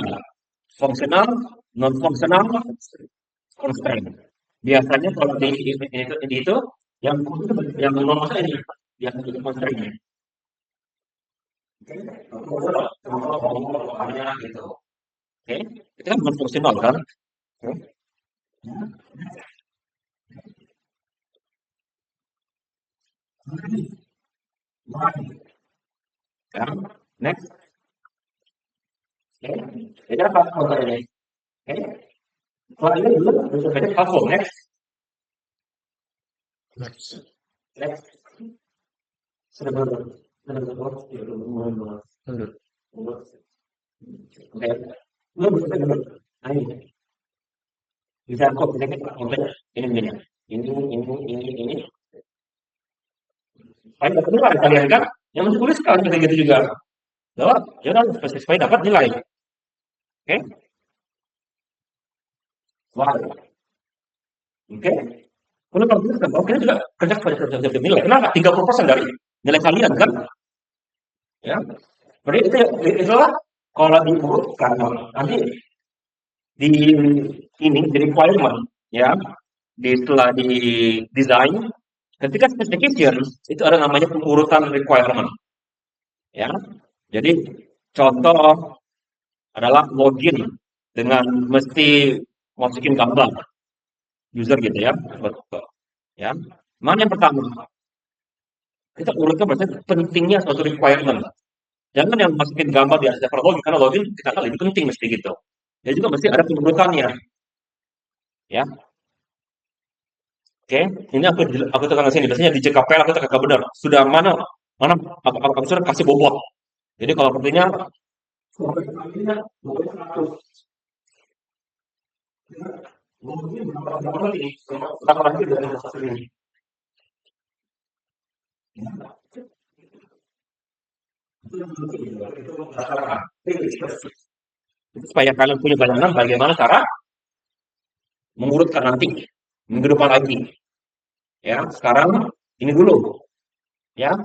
fungsional, non fungsional, constraint. Biasanya kalau di itu yang non fungsional ini yang constraint. Hanya gitu. Oke, itu kan non fungsional kan? Oke. Ya. Next. Oke. Jadi apa contoh ini? Oke. Kalau ini dulu untuk beda platform. Next. Next. Next. Sudah belum? Sudah belum? Lanjut. Oke, lu bisa dulu. Nah, ini bisa kok bisa kita contohnya ini begini. Ini. Supaya dapat nilai kalian kan? Yang mesti tulis kan kayak gitu juga. Bahwa ya udah supaya dapat nilai. Oke, wah, oke. Kalau kamu tuliskan, oke juga kerja pada kerja nilai. Kenapa? 30% dari nilai kalian kan? Ya, jadi itulah kalau diurutkan nanti di ini di requirement ya setelah di desain ketika specification itu ada namanya pengurutan requirement ya. Jadi contoh adalah login dengan mesti masukin gambar user gitu ya. Betul. Ya. Mana yang pertama? Kita urutkan berarti pentingnya suatu requirement. Jangan yang masukin gambar di server login karena login kita kan lebih penting mesti gitu. Ya juga mesti ada pengurutannya ya. Oke, ini aku tekan ke sini. Biasanya di JKPL aku tekan benar. Sudah mana mana aku sudah kasih bobot. Jadi kalau sepertinya supaya kalian punya bayangan bagaimana cara mengurutkan nanti minggu depan lagi. Ya, sekarang ini dulu ya.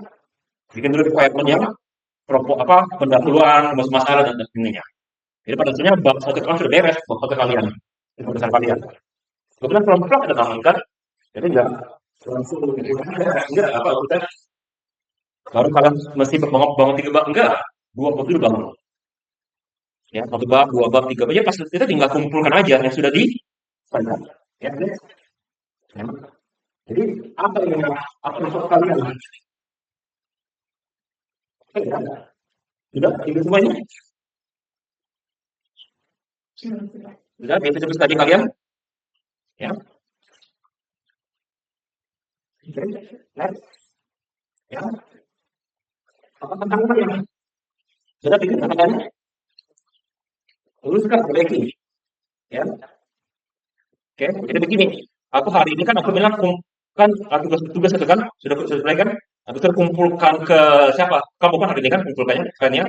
Bikin dulu requirement yang pendahuluan, masalah dan ininya. Jadi pada akhirnya bab satu kan sudah beres bab satu kalian. Itu besar kalian. Kemudian from scratch ada taman kan? Jadi langsung enggak apa kita baru kalian mesti bangun 3 bab enggak 2 bab dulu bangun. Ya, 1 bab, 2 bab, 3 bab. Ya pas kita tinggal kumpulkan aja yang sudah di ya, ya. Jadi apa yang kalian? Sudah, itu semuanya. Sudah, basic tadi kalian. Ya, oke, next. Ya, apa tantangannya? Sudah bikin tantangannya. Luruskan, perbaiki. Ya, oke. Jadi begini. Aku hari ini kan aku bilang kan tugas itu kan sudah selesai kan? Aku terkumpulkan ke siapa? Kamu kan hari ini kan kumpulkannya, kan ya?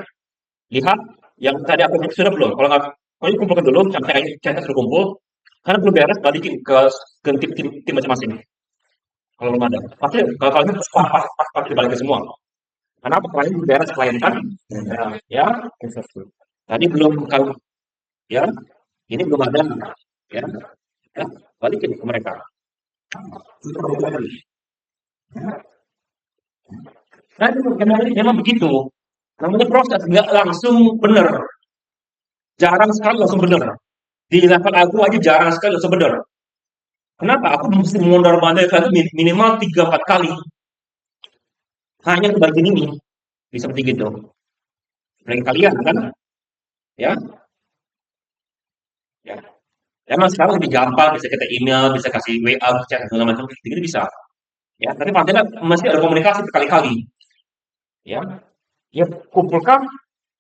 Lihat yang tadi aku sudah belum. Kalau nggak, kalau kumpulkan dulu, sampai sudah kumpul. Karena belum beres, balikin ke tim masing-masing. Kalau belum ada, pasti kalau kalian pasti balikin semua. Karena apa? Klien belum beres klien kan? Ya, tadi belum kalau ya, ini belum ada ya, ya balikin ke mereka. Nah, memang begitu. Namanya proses, nggak langsung benar. Jarang sekali langsung benar. Di level aku aja jarang sekali langsung benar. Kenapa? Aku mesti mondar-mandir itu minimal 3-4 kali. Hanya ke bagian ini. Bisa seperti gitu. Mereka kalian kan? Ya, ya. Emang sekarang lebih gampang, bisa kita email, bisa kasih WA, chat, segala macam, gitu bisa. Ya, tapi pastinya masih ada komunikasi berkali-kali. Ya, ya kumpulkan,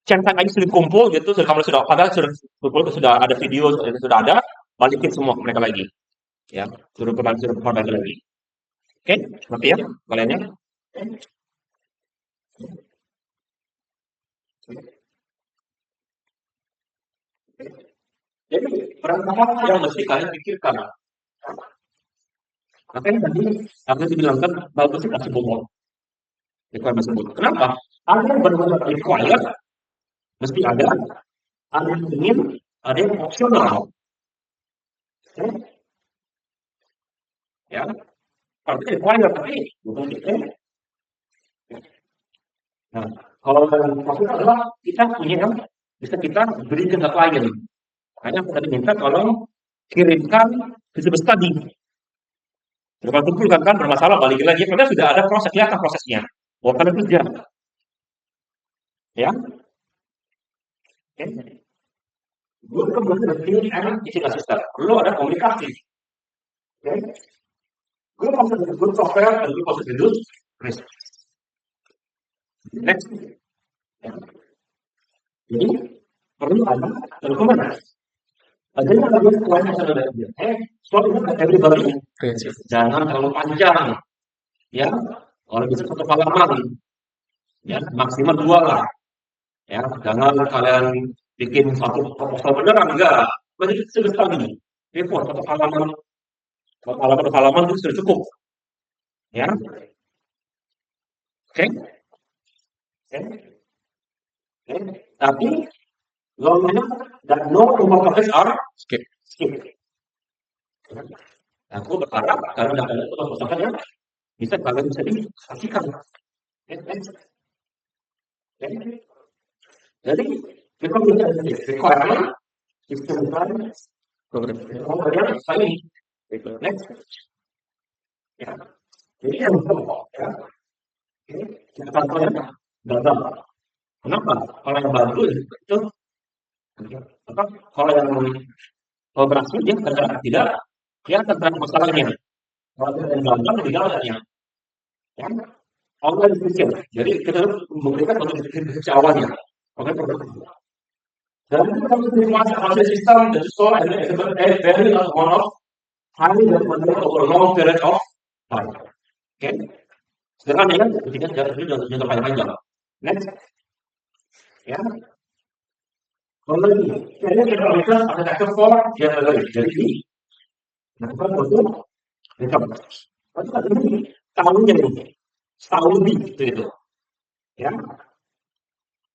centang aja sudah kumpul gitu, sudah kamu sudah padahal sudah kumpul, sudah ada video, sudah ada, balikin semua ke mereka lagi. Ya, suruh berbagi lagi. Oke, ngerti ya kalian ya? Jadi berapa yang mesti kalian pikirkan? Makanya tadi aku bilang kan bagus sih kasih bobot requirement tersebut. Kenapa? Ada yang benar-benar required, mesti ada yang ingin, ada yang opsional. Ya, artinya required tapi bukan kita. Nah, kalau maksudnya adalah kita punya yang bisa kita berikan ke klien. Hanya aku tadi minta tolong kirimkan visi tadi. Sudah kumpulkan kan bermasalah balikin lagi. Karena sudah ada proses, kelihatan prosesnya. Oh, kalian kerja. Ya, oke. Gue kan belum ada ini enak isi asisten. Belum ada komunikasi. Oke. Gue proses gue software dan gue proses Windows. Next. Ya. Jadi perlu ada rekomendasi. Adanya ada sesuatu yang ada dia. Soal itu everybody Prinsip. jangan terlalu panjang, ya. Kalau bisa satu halaman, ya maksimal dua lah, ya. Jangan kalian bikin satu proposal beneran enggak. Berarti sudah sekali. Report satu halaman itu sudah cukup, ya. Oke, oke, oke. Tapi long enough that no more topics are Skip. skipped. Aku berharap karena ada proposal yang bisa kalian bisa disaksikan. Oke, oke. Jadi kita bisa requirement sistem design Program. kemudian ini next ya jadi yang ya ini kita contohnya gagal kenapa kalau yang bantu itu apa kalau yang berhasil dia ternyata tidak dia terkena masalahnya kalau yang gagal tidak adanya ya Allah dipikir jadi kita harus memberikan untuk diskusi awalnya oke dan itu kami masih sistem dan soal and very one of highly recommended over a long period of time. Oke, sedangkan yang ketiga jangan panjang-panjang. Next, ya. Kalau lagi, kayaknya kita bisa ada factor for yang lagi. Jadi ini, melakukan untuk income. Tapi ini tahunnya ini, setahun lebih itu. Ya,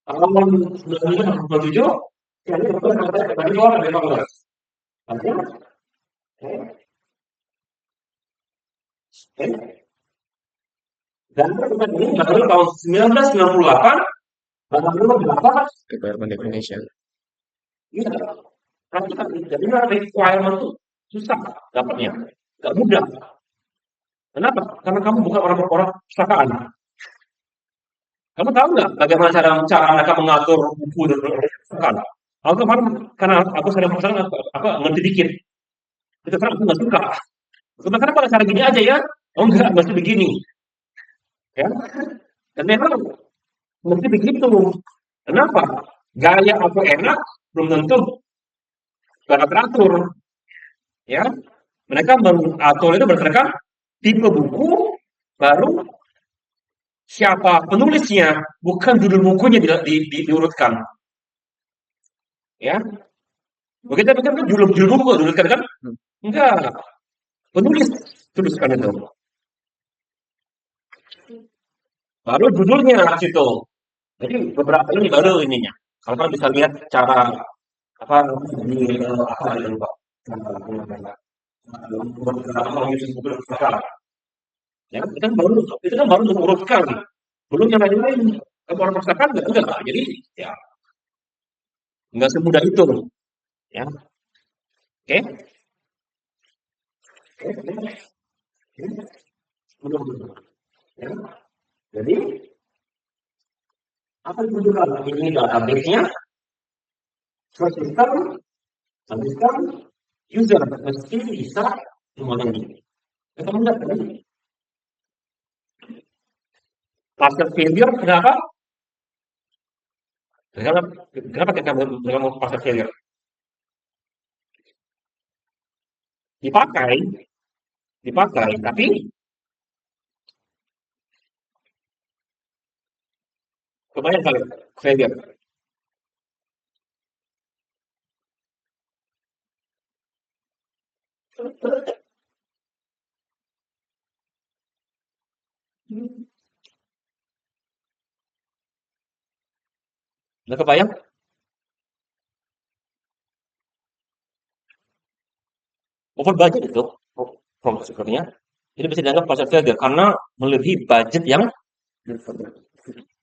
tahun 1997, kayaknya kita ada dari luar dari luar. Artinya, oke. Dan pertemuan ini baru tahun 1998, bahkan belum berapa, Requirement definition. iya, perhatikan, jadi requirement itu susah dapatnya, nggak mudah. Kenapa? Karena kamu bukan orang perpustakaan. Kamu tahu nggak bagaimana cara mereka mengatur buku dan perpustakaan? Aku kemarin, karena aku sering perpustakaan, aku ngerti dikit. Itu karena aku nggak suka. Sebenarnya pada cara gini aja ya, oh enggak, mesti begini. Ya, dan memang mesti begitu. Kenapa? Gaya aku enak belum tentu bakal teratur. Ya, mereka mengatur itu berdasarkan tipe buku, baru siapa penulisnya, bukan judul bukunya diurutkan. Ya, begitu kan judul buku diurutkan kan? Enggak, penulis tuliskan itu. Baru judulnya situ. Jadi beberapa ini baru ininya. Kalau bisa lihat cara apa di apa itu lupa. Ya, itu kan baru mengurutkan. Belum yang lain-lain. Kalau orang perpustakaan enggak. Jadi ya enggak semudah itu. Ya. Oke. Ya. Jadi apa yang dibutuhkan? Ini database-nya, source system, system, user mesti bisa memahami. Kita mudah kan? Cluster failure kenapa? Kenapa kita ngomong cluster failure? Dipakai, tapi kebanyakan kali failure. Udah kebayang? Over budget itu promotornya itu bisa dianggap cluster failure karena melebihi budget yang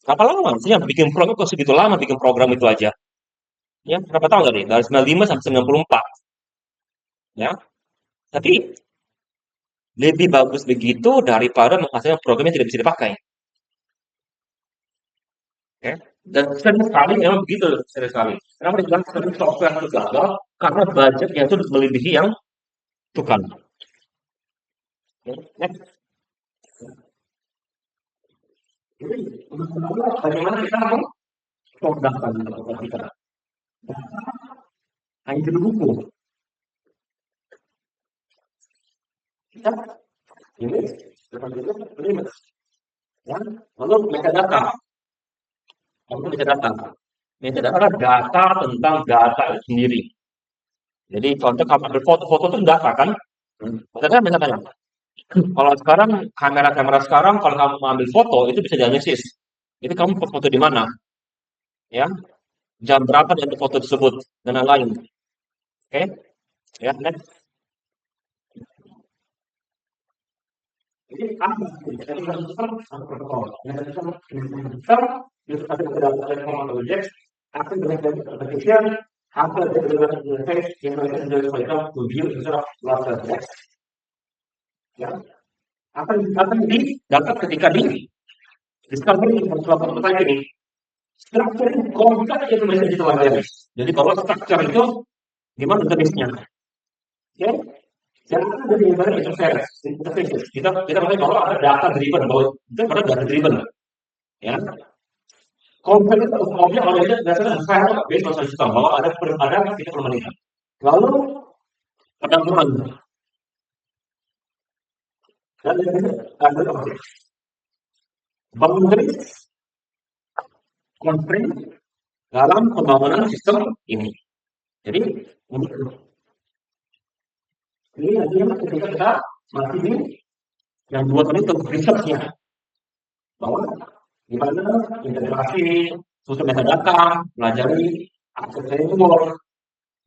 berapa lama sih yang bikin program kok segitu lama bikin program itu aja? Ya, berapa tahun tadi? Dari 95 sampai 94. Ya, tapi lebih bagus begitu daripada menghasilkan program yang tidak bisa dipakai. Oke, dan sering sekali memang begitu, sering sekali. Kenapa dibilang sering software itu gagal? Karena budgetnya itu melebihi yang bukan. Oke, next. Jadi, bagaimana kita memproduction kita? hanya judul buku. Kita ini ini ya, lalu metadata. Apa metadata? Metadata adalah data tentang data itu sendiri. Jadi contoh kalau ambil foto-foto itu data kan? Metadata. Kalau sekarang kamera-kamera sekarang kalau kamu mau ambil foto itu bisa dianalisis. Itu kamu foto di mana, ya? Jam berapa dia ambil foto tersebut dan lain-lain. Oke? Ya, next. Jadi apa? Jadi ada protokol. Yang besar itu ada beberapa objek akan dengan application apa ada beberapa teks yang mereka menjelaskan to view instead of larger text. Ya, akan didapat ketika di discovery informasi apa ini. Struktur itu kompleks aja tulisannya di luar dari. Jadi bahwa struktur itu gimana jenisnya. Oke? Jangan ada di ibarat interface. Kita pakai bahwa ada data driven, bahwa itu pada data driven. Ya. Kompleks itu objek oriented berdasarkan file based on system bahwa ada kita perlu melihat. Lalu ada peran dan ada objek. Boundary constraint dalam pembangunan sistem ini. Jadi ini nantinya ketika kita masih di yang dua tadi untuk research-nya bahwa gimana integrasi susun metadata, pelajari akses framework,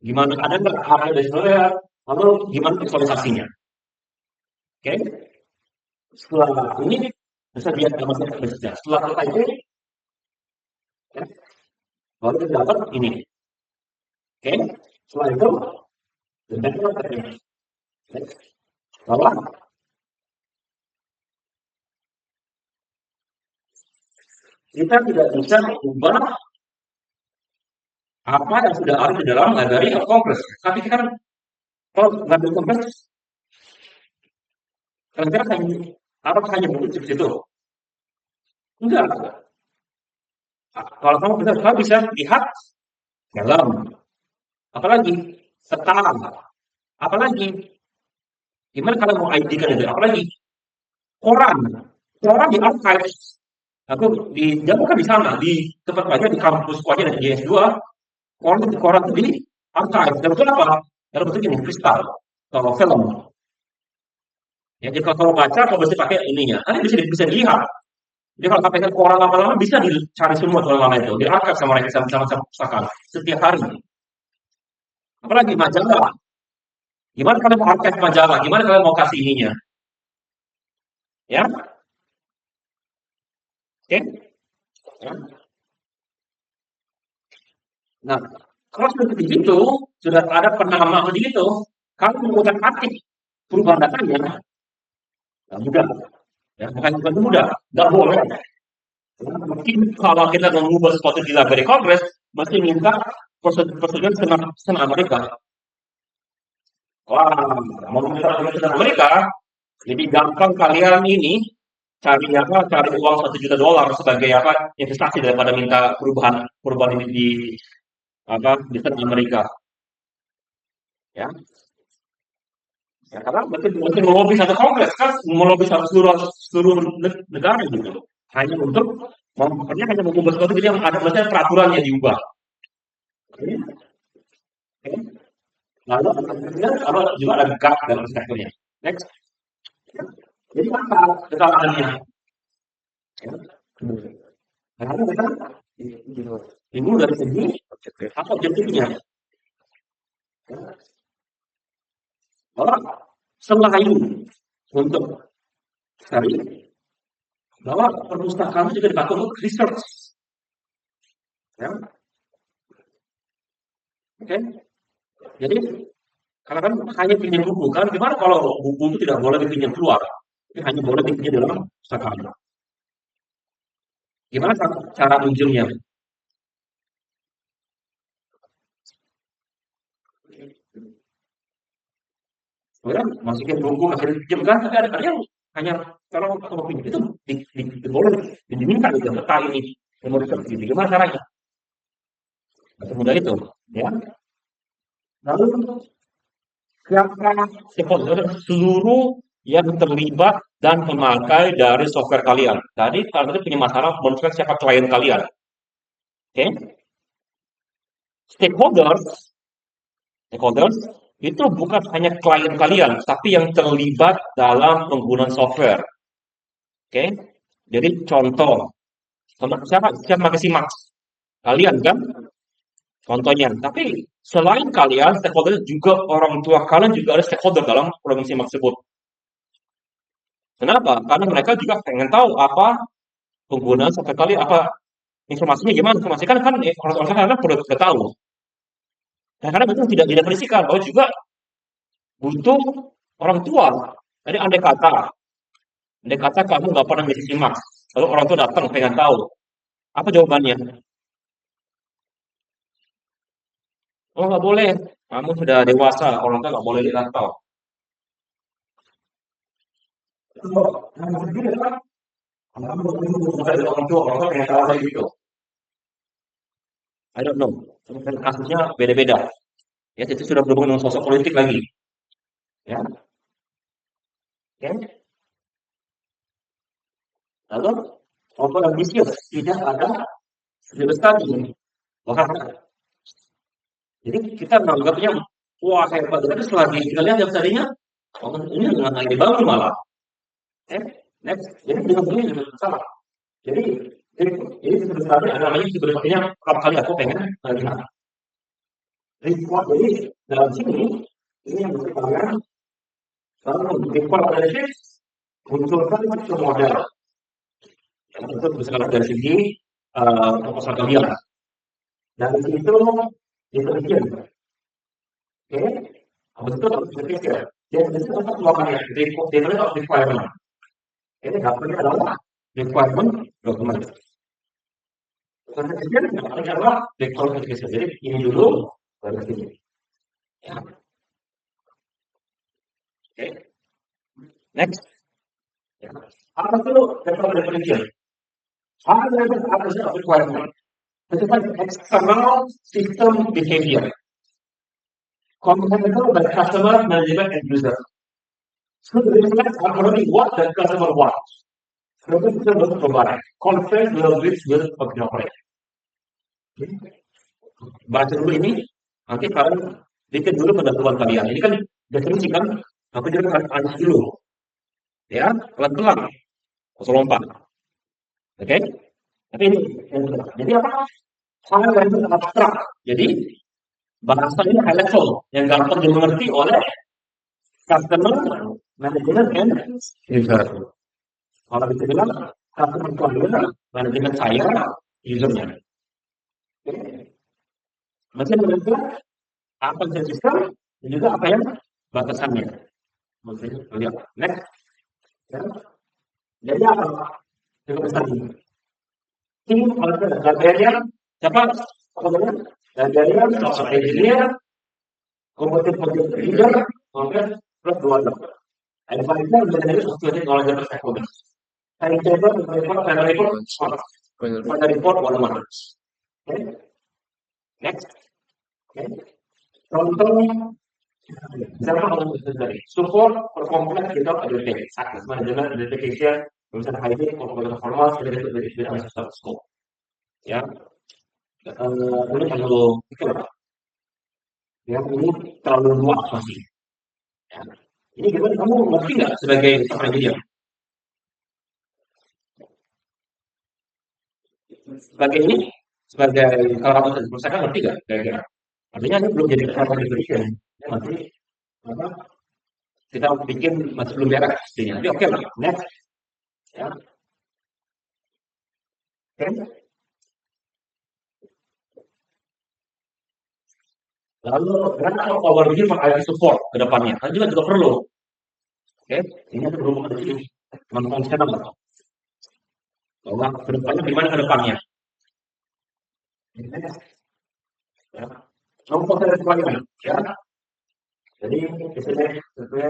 gimana ada nggak hal dari sebenarnya, lalu gimana visualisasinya. Oke, setelah ini bisa lihat gambarnya bekerja. Setelah selesai itu, ya, baru kita dapat ini. Oke, setelah itu bahwa kita tidak bisa mengubah apa yang sudah ada di dalam library of Congress. Tapi kita kalau library of Congress, kira-kira hanya buku di situ? Enggak. Kalau kamu bisa lihat dalam, apalagi setara, apalagi gimana kalau mau ID-kan itu, apalagi koran di archive. Aku dijatuhkan di sana, di tempat belajar di kampus aja di JS2, koran itu di archive. Dan itu apa? Dalam bentuk ini kristal atau film. Ya, jadi kalau baca, kalau bisa pakai ininya, nanti bisa dilihat. Jadi kalau pakai koran lama-lama bisa dicari semua koran lama itu, di archive sama mereka sama-sama pustakaan setiap hari. Apalagi majalah. Gimana kalian mau archive majalah? Gimana kalian mau kasih ininya? Ya, oke? Ya. Nah, kalau sudah begitu, sudah ada penama begitu, kalau mengutak atik perubahan datanya, nggak mudah. Ya, bukan mudah, nggak boleh. Mungkin kalau kita mengubah sesuatu di Library Congress, mesti minta persetujuan Senat Amerika. Wah, mau minta persetujuan Amerika, jadi gampang kalian ini cari uang $1 juta sebagai investasi daripada minta perubahan ini di Senat Amerika. Ya, ya karena mungkin melobi satu kongres kan, melobi seluruh negara gitu. Hanya untuk hanya mengubah sesuatu, jadi yang ada maksudnya peraturan yang diubah. Oke. Lalu kalau juga ada gap dalam strukturnya. Next. Jadi apa kesalahannya? Karena kita ini dari segi apa objektifnya. Orang selain untuk cari bahwa perpustakaan juga dipakai untuk research. Ya. Oke. Jadi karena kan hanya pinjam buku kan, gimana kalau buku itu tidak boleh dipinjam keluar, hanya boleh dipinjam dalam perpustakaan. Gimana cara minjemnya? Kemudian masukin buku masih dipinjam kan, tapi ada yang hanya kalau mau pinjam itu boleh diminta gitu, peta ini yang mau research gitu. Gimana caranya? Semudah itu, ya. Lalu siapa stakeholder? Seluruh yang terlibat dan pemakai dari software kalian. Tadi kalian punya masalah menentukan siapa klien kalian. Oke, stakeholders, stakeholders itu bukan hanya klien kalian, tapi yang terlibat dalam penggunaan software. Oke, jadi contoh, siapa pakai Simax? Kalian kan? Contohnya. Tapi selain kalian, stakeholder juga orang tua kalian juga ada stakeholder dalam program Simax tersebut. Kenapa? Karena mereka juga pengen tahu apa penggunaan software kalian, apa informasinya gimana, informasi kan orang-orang kan sudah tahu. Dan karena itu tidak didefinisikan bahwa juga butuh orang tua. Jadi andai kata kamu nggak pernah ngisi Simax, lalu orang tua datang pengen tahu, apa jawabannya? Oh nggak boleh, kamu sudah dewasa, orang tua nggak boleh lihat tahu. Kamu sendiri kan, kamu dari orang tua pengen tahu kayak gitu. I don't know. Kasusnya beda-beda. Ya, itu sudah berhubungan dengan sosok politik lagi. Ya, oke. Lalu, kelompok ambisius tidak ada serius tadi. Bahkan, jadi kita menganggapnya wah hebat, tapi setelah kita lihat yang tadinya, oh, ini dengan lagi baru malah. Next, jadi dengan begini juga sama. Jadi, jadi ini sebenarnya namanya sebenarnya pertama kali aku pengen lihat report. Jadi dalam sini ini yang mesti kalian kalau report analysis munculkan itu model. Itu bisa dari segi proposal kalian. Dari situ ditelitian. Oke, habis itu harus dipikir. Dia itu untuk melakukan develop requirement. Ini dapatnya adalah requirement document. Kemudian dapatnya adalah requirement application. Jadi ini dulu, baru sini. Ya. Oke, next. Ya. Apa itu requirement definition? High level application of requirement. Itu kan external system behavior. Compatible by customer management and user. So the reflects accordingly what the customer wants. Service will provide. Conference will operate. Baca dulu ini, nanti kalian bikin dulu pendaftaran kalian. Ini kan definisi kan, tapi dia kan analisis dulu. Ya, pelan-pelan. Kosong lompat. Oke? Tapi ini, jadi apa? Hal yang abstrak. Jadi, bahasa ini high level, yang gampang dimengerti oleh customer, manajemen, and user. Kalau bisa bilang, customer controller, manajemen saya, usernya. Masih menentukan apa yang sistem dan juga apa yang batasannya. Maksudnya, lihat. Next. Ya. Jadi apa? Juga besar ini. Tim Gagarian, siapa? Gagarian, software engineer, kompetitif leader, plus 2 advisor menjadi sesuatu knowledge of stakeholders. Timetable, report, one-on-one. Okay. Next. Okay. Contoh, misalnya kalau dari support for complex without identity, access management, identification, misalnya ID, component formal, dari status quo. Ya, ini perlu pikir, ya ini terlalu luas masih. Ya. Ini gimana kamu ngerti nggak sebagai seorang engineer? Sebagai ini, sebagai kalau kamu sudah selesai kan ngerti nggak kira-kira? Artinya ini belum jadi persoalan definition. Ya, nanti apa? Kita bikin masih belum beres pastinya. Tapi oke lah, next. Ya. Oke. Lalu kenapa overview IT support ke depannya? Kan juga perlu. Oke, ini ada berhubungan dengan ini. Non fungsional. Bahwa ke depannya gimana ke depannya? Ya. Contoh dari requirement, ya. Jadi di sini sesuai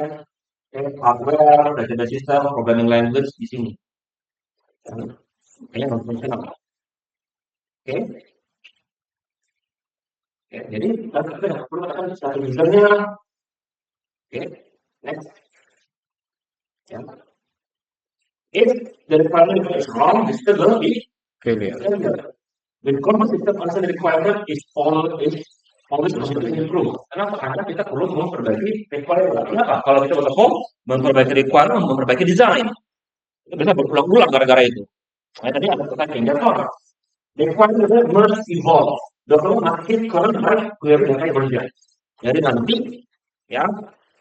hardware, database system, programming language di sini. Kayaknya non fungsional. Oke. Oke, jadi kita perlu katakan start usernya. Oke, next. Ya. If the requirement is wrong, it's still going to be Failure. failure. The common system answer requirement is always possible to improve. Kenapa? Karena kita perlu memperbaiki requirement. Kenapa? Kalau kita memperbaiki requirement, memperbaiki desain, itu bisa berulang-ulang gara-gara itu. Nah, tadi ada pertanyaan therefore, the requirement must evolve. Document must keep current by query version. Jadi nanti, ya,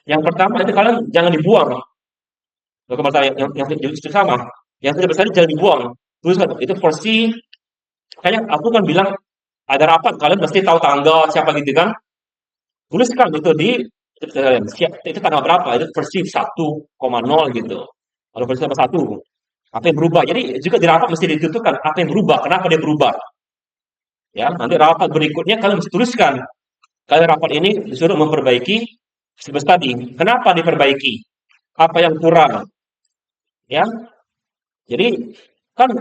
yang pertama itu kalian jangan dibuang. Dokumen saya yang itu sama, yang sudah besar jangan dibuang. Tuliskan itu versi. Kayak aku kan bilang ada rapat, kalian pasti tahu tanggal siapa gitu kan? Tuliskan itu di itu tanggal berapa? Itu versi 1,0 gitu. Kalau versi 1, apa yang berubah? Jadi juga di rapat mesti ditentukan apa yang berubah, kenapa dia berubah. Ya, nanti rapat berikutnya kalian mesti tuliskan. Kalian rapat ini disuruh memperbaiki seperti tadi. Kenapa diperbaiki? Apa yang kurang? Ya, jadi kan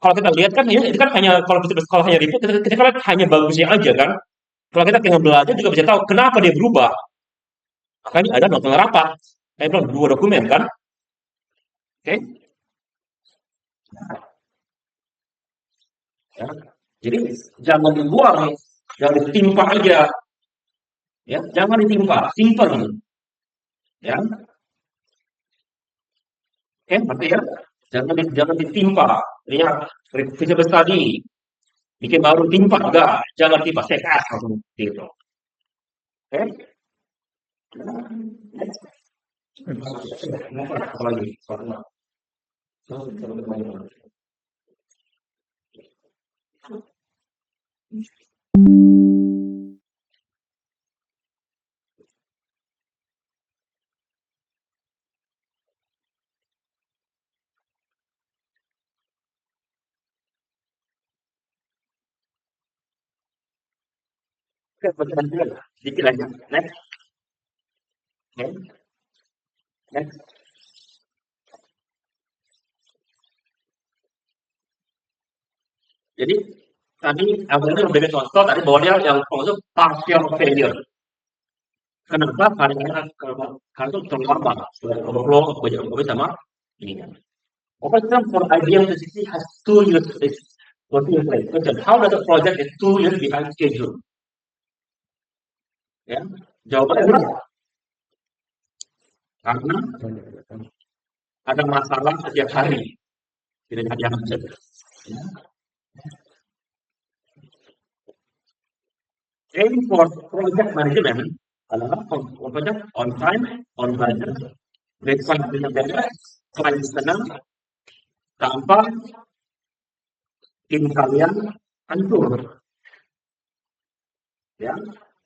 kalau kita lihat kan ini kan hanya kalau hanya report kita kan hanya bagusnya aja kan. Kalau kita pengen belajar juga bisa tahu kenapa dia berubah. Makanya ada nota rapat. Saya bilang 2 dokumen kan. Oke. Ya. Jadi jangan dibuang, jangan ditimpa aja. Ya, jangan ditimpa, simpan. Ya. Oke, berarti ya. Jangan ditimpa. Lihat, revisi tadi. Bikin baru timpa enggak, jangan timpa sekat langsung gitu. Oke. Apa lagi? Oke, pertanyaan dulu. Sedikit lagi. Next. Oke. Next. Jadi tadi awalnya memberikan contoh tadi bahwa dia yang maksud partial failure. Kenapa? Karena itu terlalu lama. Sudah overflow, overflow sama ini. Operation for IBM 360 has 2 years working in place. Question: how does the project is 2 years behind schedule? Ya, jawabannya adalah karena ada masalah setiap hari. Tidak hanya saja. Ya. Aim for project management adalah project on time, on budget, breakfast dengan beres, klien senang, tanpa tim kalian hancur. Ya,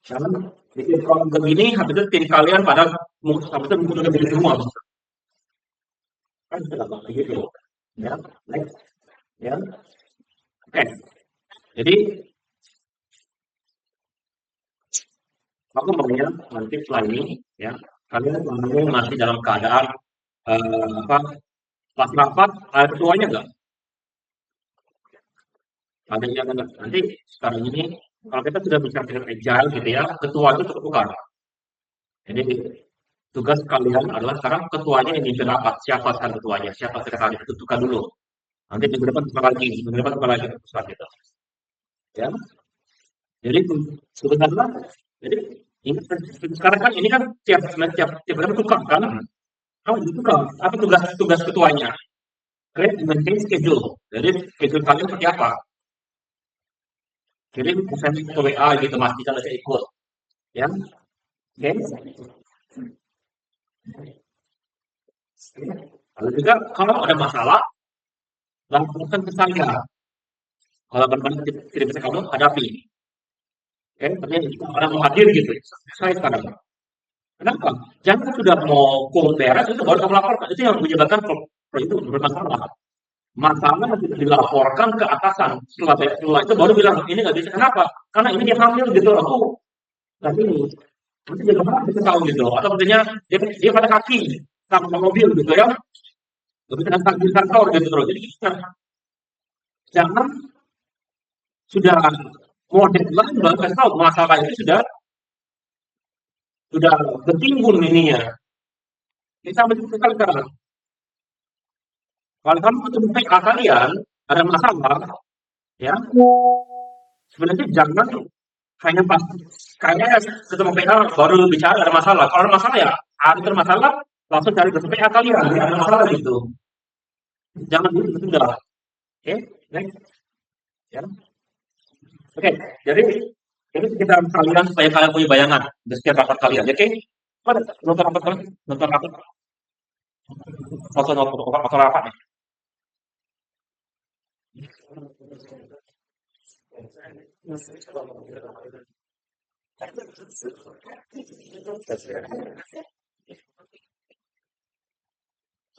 jangan bikin problem begini, habis itu tim kalian pada habis itu menggunakan diri semua. Kan tidak begitu. Ya, next. Ya, oke. Jadi aku maunya nanti setelah ini, ya, kalian masih dalam keadaan pas rapat ada ketuanya enggak? Ada yang enggak? Nanti sekarang ini kalau kita sudah bicara dengan agile gitu ya, ketua itu tertukar. Jadi tugas kalian adalah sekarang ketuanya yang dipimpin rapat. Siapa sekarang ketuanya? Siapa sekretaris? Tentukan dulu. Nanti minggu depan tukar lagi, minggu depan tukar lagi, tukar gitu. Ya. Jadi sebenarnya, jadi ini sekarang kan ini kan tiap bulan tukar kan? Oh, tukar. Apa tugas ketuanya? Create maintain schedule. Jadi schedule kalian seperti apa? Kirim pesan ke WA gitu, pastikan saya ikut. Ya. Oke. Lalu juga kalau ada masalah, langsungkan ke saya. Kalau benar-benar tidak bisa kamu hadapi. Oke, artinya orang mau hadir gitu. Saya sekarang. Kenapa? Jangan sudah mau beres itu baru kamu laporkan. Itu yang menyebabkan itu bermasalah. Masalah dilaporkan ke atasan. Setelah itu baru bilang ini nggak bisa. Kenapa? Karena ini dia hamil gitu. Aku tapi nanti dia kemana bisa tahu gitu. Atau artinya dia pada kaki sama mobil gitu ya. Lebih tentang di kantor gitu terus. Jadi jangan sudah model lain baru kasih tahu masalah itu sudah bertimbun ininya. Kita menentukan sekarang. Kalau kamu ketemu PA kalian ada masalah, ya sebenarnya jangan hanya pas kayaknya ketemu PA baru bicara ada masalah. Kalau ada masalah ya ada masalah langsung cari ke PA kalian. Ya, ada masalah gitu. Jangan dulu sudah. Oke, next. Ya. Oke, jadi ini sekitar kalian supaya kalian punya bayangan di setiap rapat kalian. Oke, mana nonton rapat kalian? Nonton rapat, foto rapat.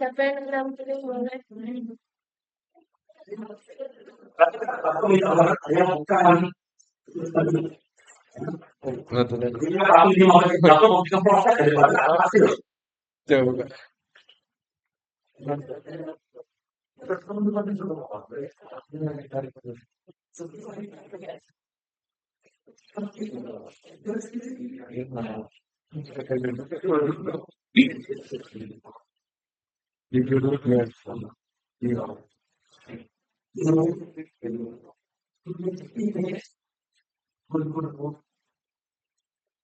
Siapa yang nampilin boleh? Aku minta orang yang bukan. Nonton Aku ini mau bikin proses daripada hasil. coba.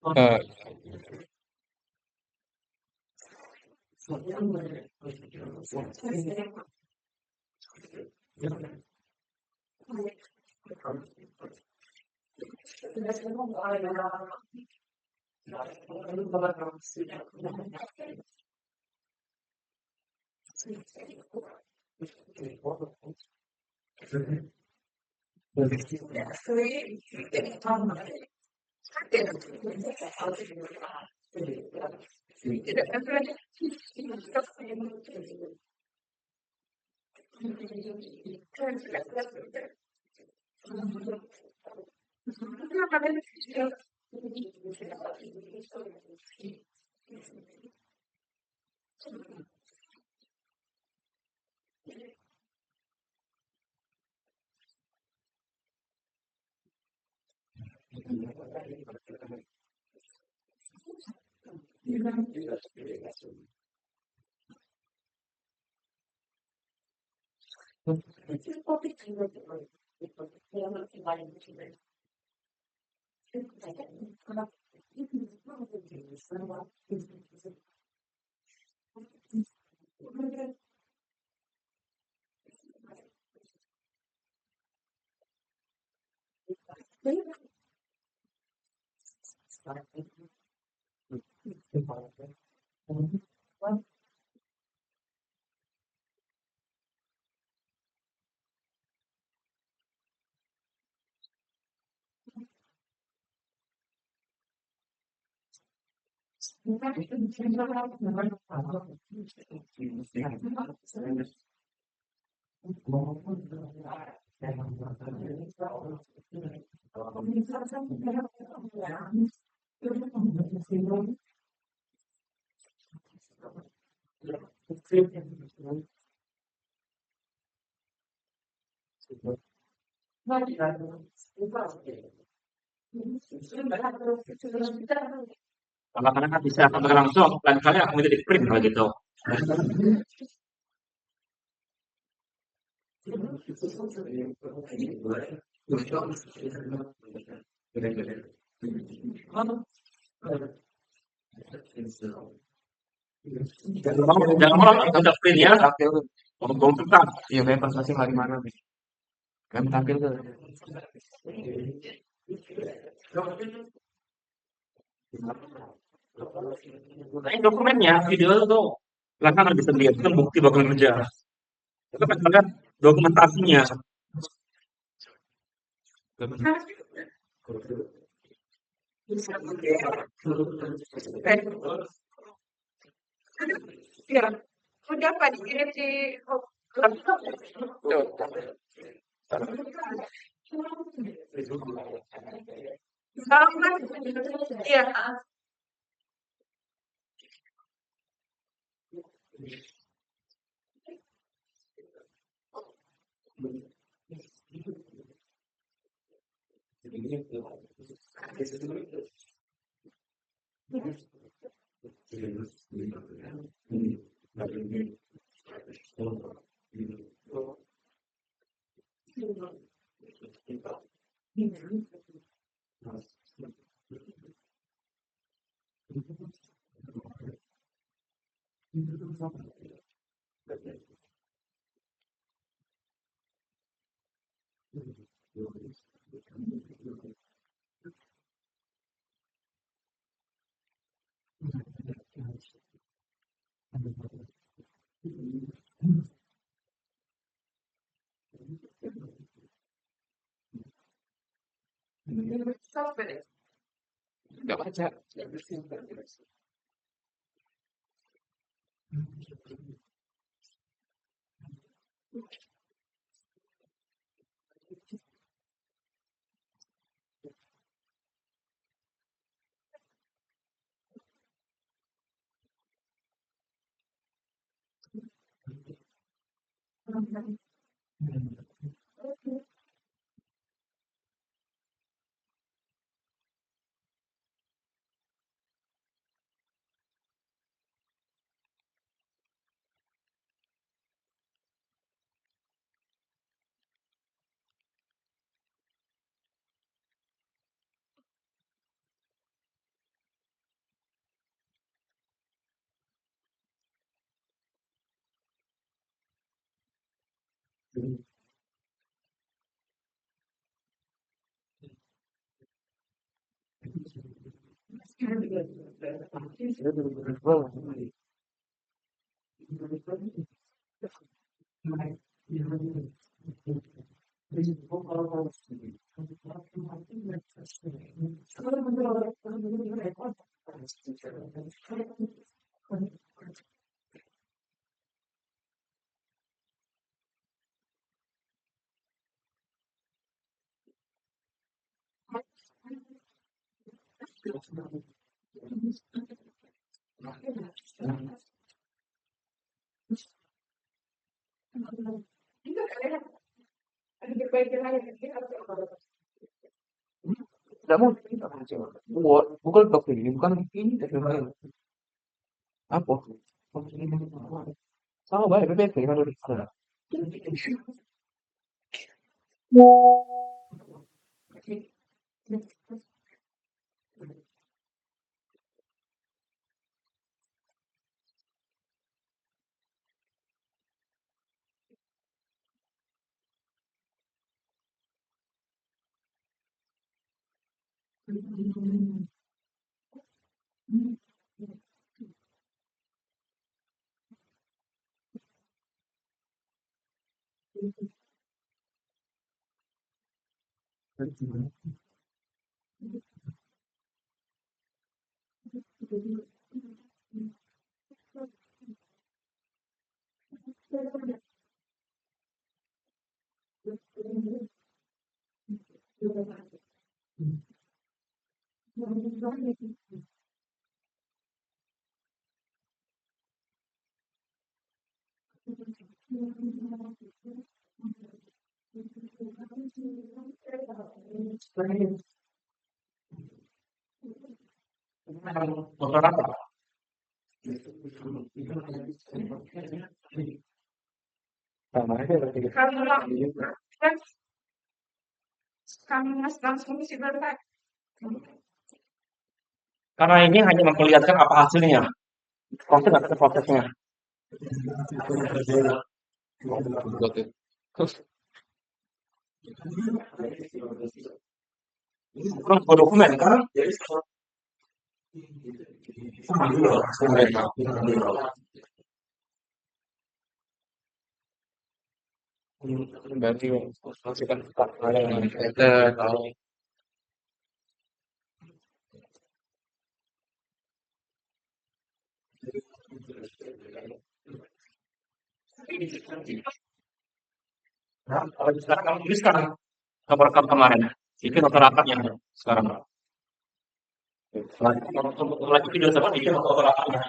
Ah, Kalau kalian kan bisa pakai langsung, lain kali aku minta di print kalau gitu. Jangan mau udah print ya, ngomong tentang. iya kayak presentasi hari mana nih? Kan tampil tuh. Nah, ini dokumennya, video itu tuh kalian bisa lihat itu kan bukti bakal kerja. Itu kan kalian dokumentasinya. Ya, udah Pak dikirim di laptop. Sama, iya. Software ya? Nggak baca. Itu kalian ada perbaikan lagi gitu atau Nggak mungkin kita baca. Google Doc ini bukan ini tapi lain. Apa? Sama baik PPT kan udah ada. Motor apa? Sama aja berarti. kalau kan kami mas langsung isi berkat. Karena ini hanya memperlihatkan apa hasilnya. Proses nggak ada prosesnya. Kurang sebuah dokumen kan? Berarti masukkan ada yang kita tahu. Nah, kalau sekarang kamu tuliskan nomor rekam kemarin. Itu nomor akadnya sekarang. Setelah itu video sama itu nomor akadnya.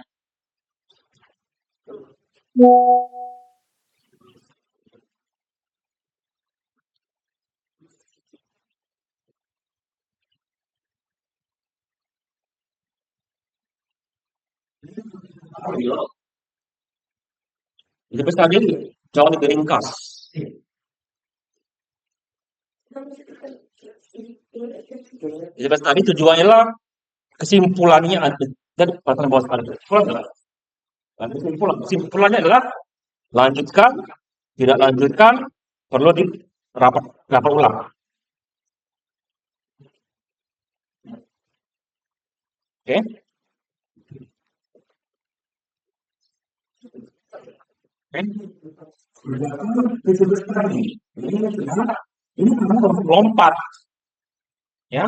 User study jauh lebih ringkas. User study tujuannya lah kesimpulannya ada dan pertanyaan bawah ada kesimpulan. Kesimpulannya adalah lanjutkan, tidak lanjutkan, perlu di rapat ulang. Oke? Ini lompat, ya.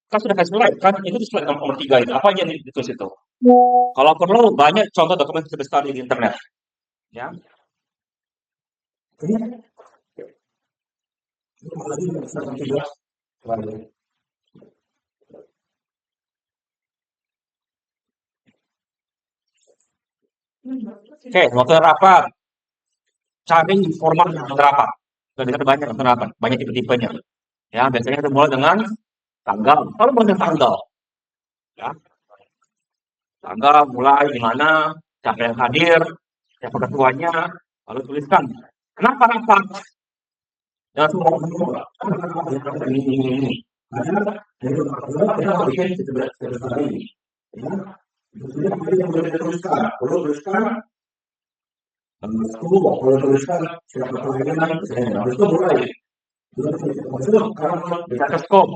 Kan sudah kasih slide kan, itu di slide nomor 3 itu. Apa aja yang ditulis itu? Kalau perlu banyak contoh dokumen besar di internet, ya. Oke, waktu rapat, cari format rapat. Sudah banyak rapat, banyak tipe-tipenya. Ya, biasanya kita mulai dengan tanggal. Kalau mulai dengan tanggal, ya, tanggal mulai di mana, siapa yang hadir, siapa ketuanya, lalu tuliskan. Kenapa rapat? Jangan semua ini.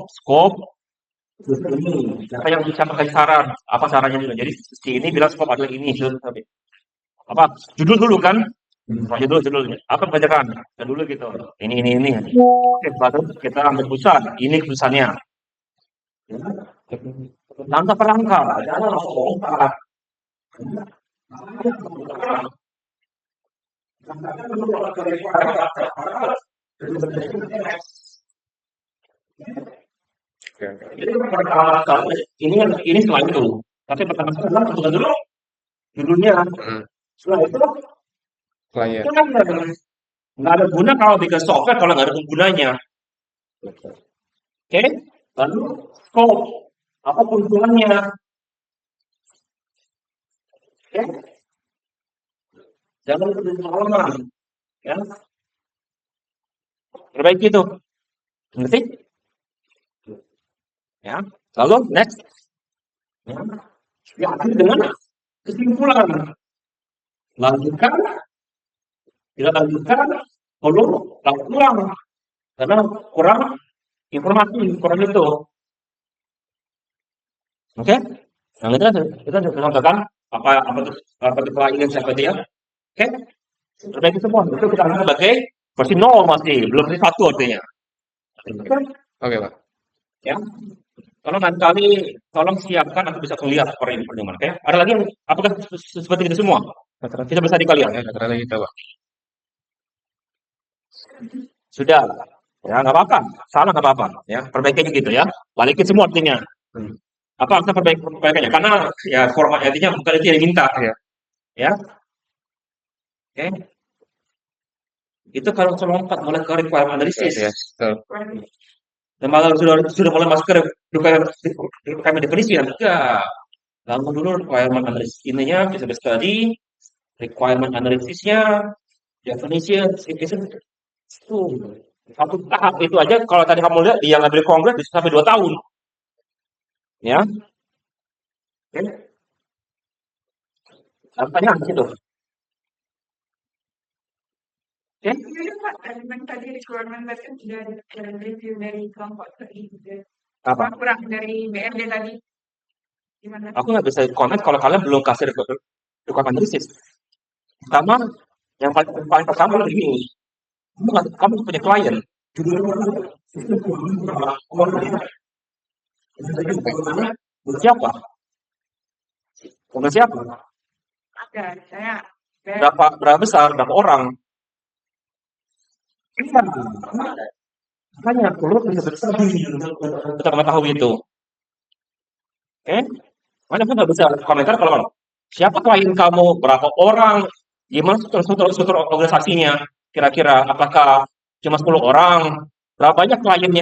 Skop. Siapa yang bisa pakai saran? Apa sarannya juga? Jadi si ini bilang skop adalah ini. Apa? Judul dulu kan? Judulnya. Apa pelajaran? Kita dulu gitu. Ini. Oke, baru kita ambil keputusan. Ini keputusannya. Langkah per langkah. Jangan langsung lompat. Jadi ini setelah itu. Tapi pertama-tama tentukan dulu judulnya. Setelah itu Klien. nggak ada guna kalau bikin software kalau nggak ada gunanya. Oke, lalu scope apa keuntungannya? Oke, jangan pengalaman, ya. Perbaiki itu, ngerti? Ya, lalu next, ya dengan kesimpulan, lanjutkan, tidak lanjutkan, perlu kurang, karena kurang informasi, kurang itu. Oke, nah kita sudah katakan apa itu klien siapa dia. Oke, perbaiki semua. Itu kita anggap sebagai versi 0 masih, belum versi 1 artinya. Oke, Pak. Ya, kalau nanti kali tolong siapkan aku bisa lihat pertemuan. Oke, ada lagi yang apakah seperti itu semua? Kita bisa di kalian. Kata-kata kita, Pak. Sudah, ya nggak apa-apa, salah nggak apa-apa, ya perbaiki gitu ya, balikin semua artinya. Apa kita perbaikannya? Karena ya format artinya bukan itu yang diminta, ya. Oke, itu kalau lompat mulai ke requirement analysis, dan malah sudah mulai masuk ke requirement definisi, enggak. Lalu dulu requirement analysis ininya bisa study, requirement analisisnya, definition, specification. Itu satu tahap itu aja kalau tadi kamu lihat di yang Library Congress bisa sampai 2 tahun. Ya. Oke. Pertanyaan di situ. Oke. Elemen tadi requirement kan sudah review dari kelompok tadi. Apa? Kurang dari BMD tadi. Gimana? Aku nggak bisa komen kalau kalian belum kasih requirement analisis. Pertama, yang paling pertama adalah ini. Kamu punya klien. Siapa? Dengan siapa? Ada, saya Berapa besar? Berapa orang? Makanya perlu bisa kita mengetahui itu. Oke? Mana pun nggak bisa komentar kalau siapa klien kamu, berapa orang, gimana struktur organisasinya, kira-kira apakah cuma 10 orang, berapa banyak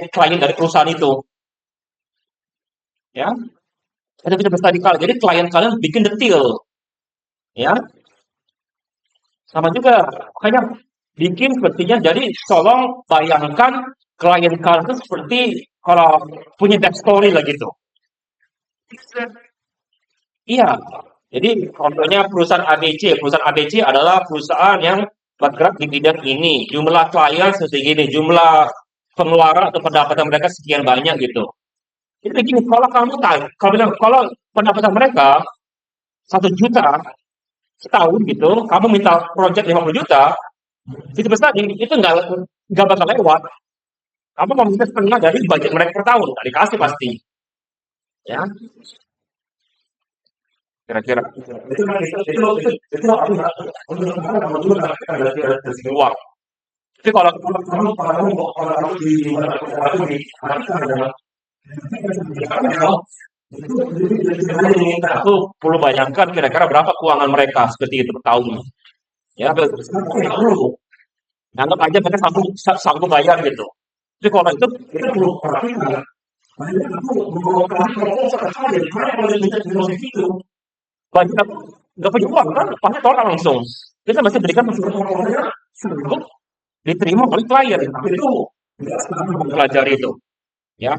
klien dari perusahaan itu. ya. Ada bisa dikali. Jadi klien kalian bikin detail, ya. Sama juga, makanya bikin sepertinya. Jadi tolong bayangkan klien kalian itu seperti kalau punya backstory lah gitu. Iya. Jadi contohnya perusahaan ABC. Perusahaan ABC adalah perusahaan yang bergerak di bidang ini. Jumlah klien segini, jumlah pengeluaran atau pendapatan mereka sekian banyak gitu. Jadi begini, kalau kamu tahu, kalau bilang kalau pendapatan mereka 1 juta setahun gitu, kamu minta project 50 juta, itu besar itu nggak bakal lewat. Kamu mau minta setengah dari budget mereka per tahun, nggak dikasih pasti, ya kira-kira. Itu dari segi uang. Tapi kalau di aku perlu bayangkan kira-kira berapa keuangan mereka seperti itu per tahun. Ya, perlu. Anggap aja mereka sanggup bayar gitu. Tapi kalau itu kita perlu perhatikan. Banyak nggak punya uang kan, pasti tolak langsung. Kita masih berikan sanggup diterima oleh klien. Itu pelajari itu, ya.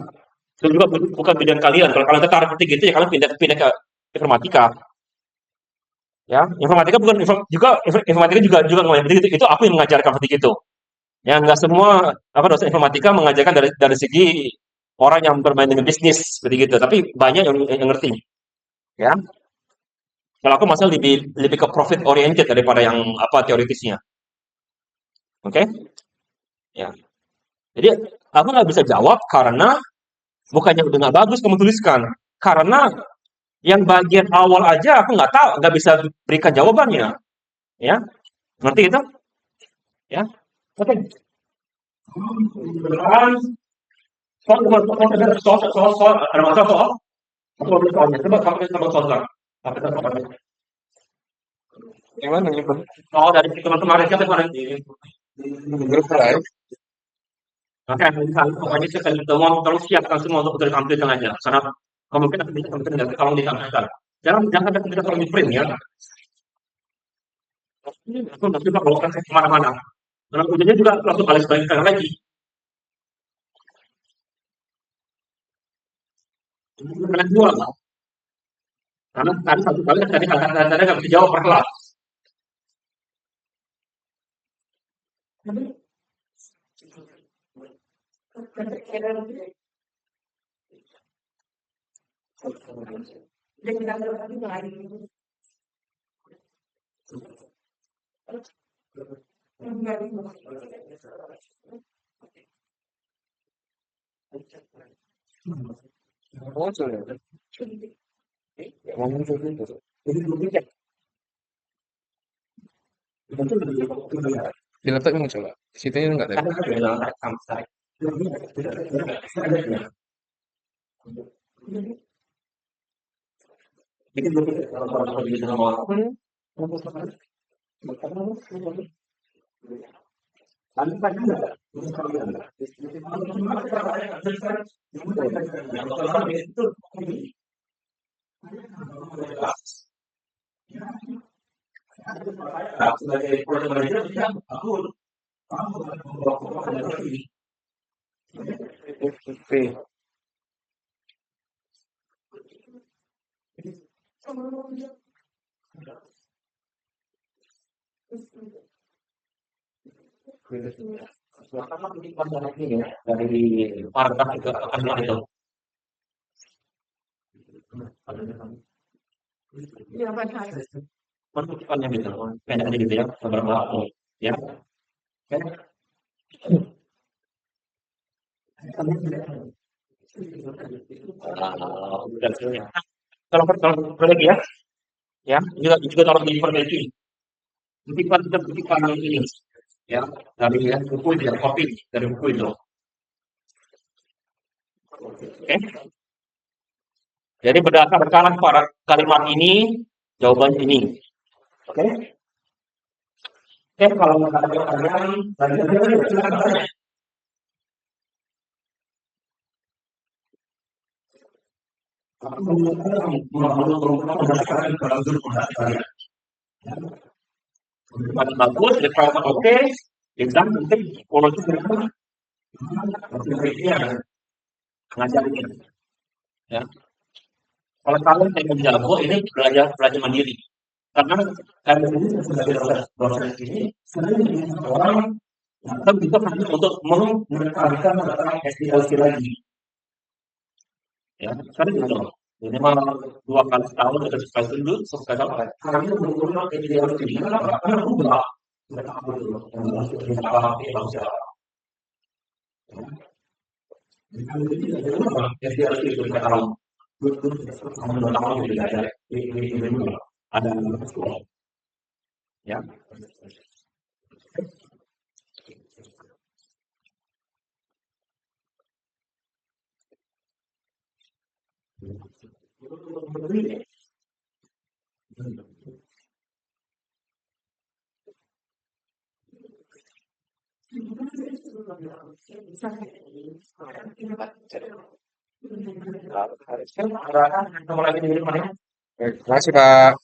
Itu juga bukan bidang kalian. Kalau kalian tertarik seperti gitu, ya kalian pindah ke informatika. Ya, informatika bukan informatika juga ngomongin begitu. Itu aku yang mengajarkan seperti itu. Ya, nggak semua dosen informatika mengajarkan dari segi orang yang bermain dengan bisnis seperti gitu. Tapi banyak yang ngerti. Ya, kalau aku masalah lebih lebih ke profit oriented daripada yang teoritisnya. Oke? Ya. Jadi aku nggak bisa jawab karena bukannya udah nggak bagus kamu tuliskan. Karena yang bagian awal aja aku nggak tahu, nggak bisa berikan jawabannya. Ya, ngerti itu? Ya. Oke. Beneran. Soal, ada masalah soal? Aku ambil soalnya. Coba kamu tambah soal sekarang. Apa itu soalnya? Gimana nih, Bang? Oh, dari teman kemarin siapa kemarin? Grup live. Oke, pokoknya kita tolong siapkan semua untuk tampilkan aja. Karena kemungkinan nanti bisa kemungkinan nanti tolong ditampilkan. Jangan sampai kita tolong di print ya. Aku nanti juga bawakan saya kemana-mana. Karena ujungnya juga langsung balik balikkan lagi. Kalian jual. Karena tadi satu kali tadi kata-kata nggak bisa jawab per kelas. Muncul ya. Mau muncul gitu. Di laptop muncul lah. Di situ enggak ada. Sebagai project manager aku Oke. dari paragraf itu akan itu. Iya, benar. Penutupannya gitu, pendek aja gitu ya, beberapa ya. Kalau lagi ya juga tolong diperbaiki. Kutipan yang ini, ya dari buku itu, ya, copy dari buku itu. Oke. Jadi berdasarkan para kalimat ini, jawaban ini. Oke. Oke, kalau ada pertanyaan, silakan tanya. Paling bagus, referensi oke, bintang penting, kalau itu berapa? Baiknya ngajarin, ya. Kalau kalian pengen jago, ini belajar belajar mandiri. Karena kalian ini sebagai dosen ini, sebenarnya orang datang juga hanya untuk menekankan tentang SDLC lagi. Ya, sekarang gitu. Minimal 2 kali setahun kita surprise dulu, surprise apa? Kami berulang SDLC ini, karena berubah. Mereka dulu, yang masuk di apa, bangsa. SDLC itu kita tahu. Kamu tahu juga ada ada sekolah, ya. Ketemu lagi di mana? Terima kasih, Pak.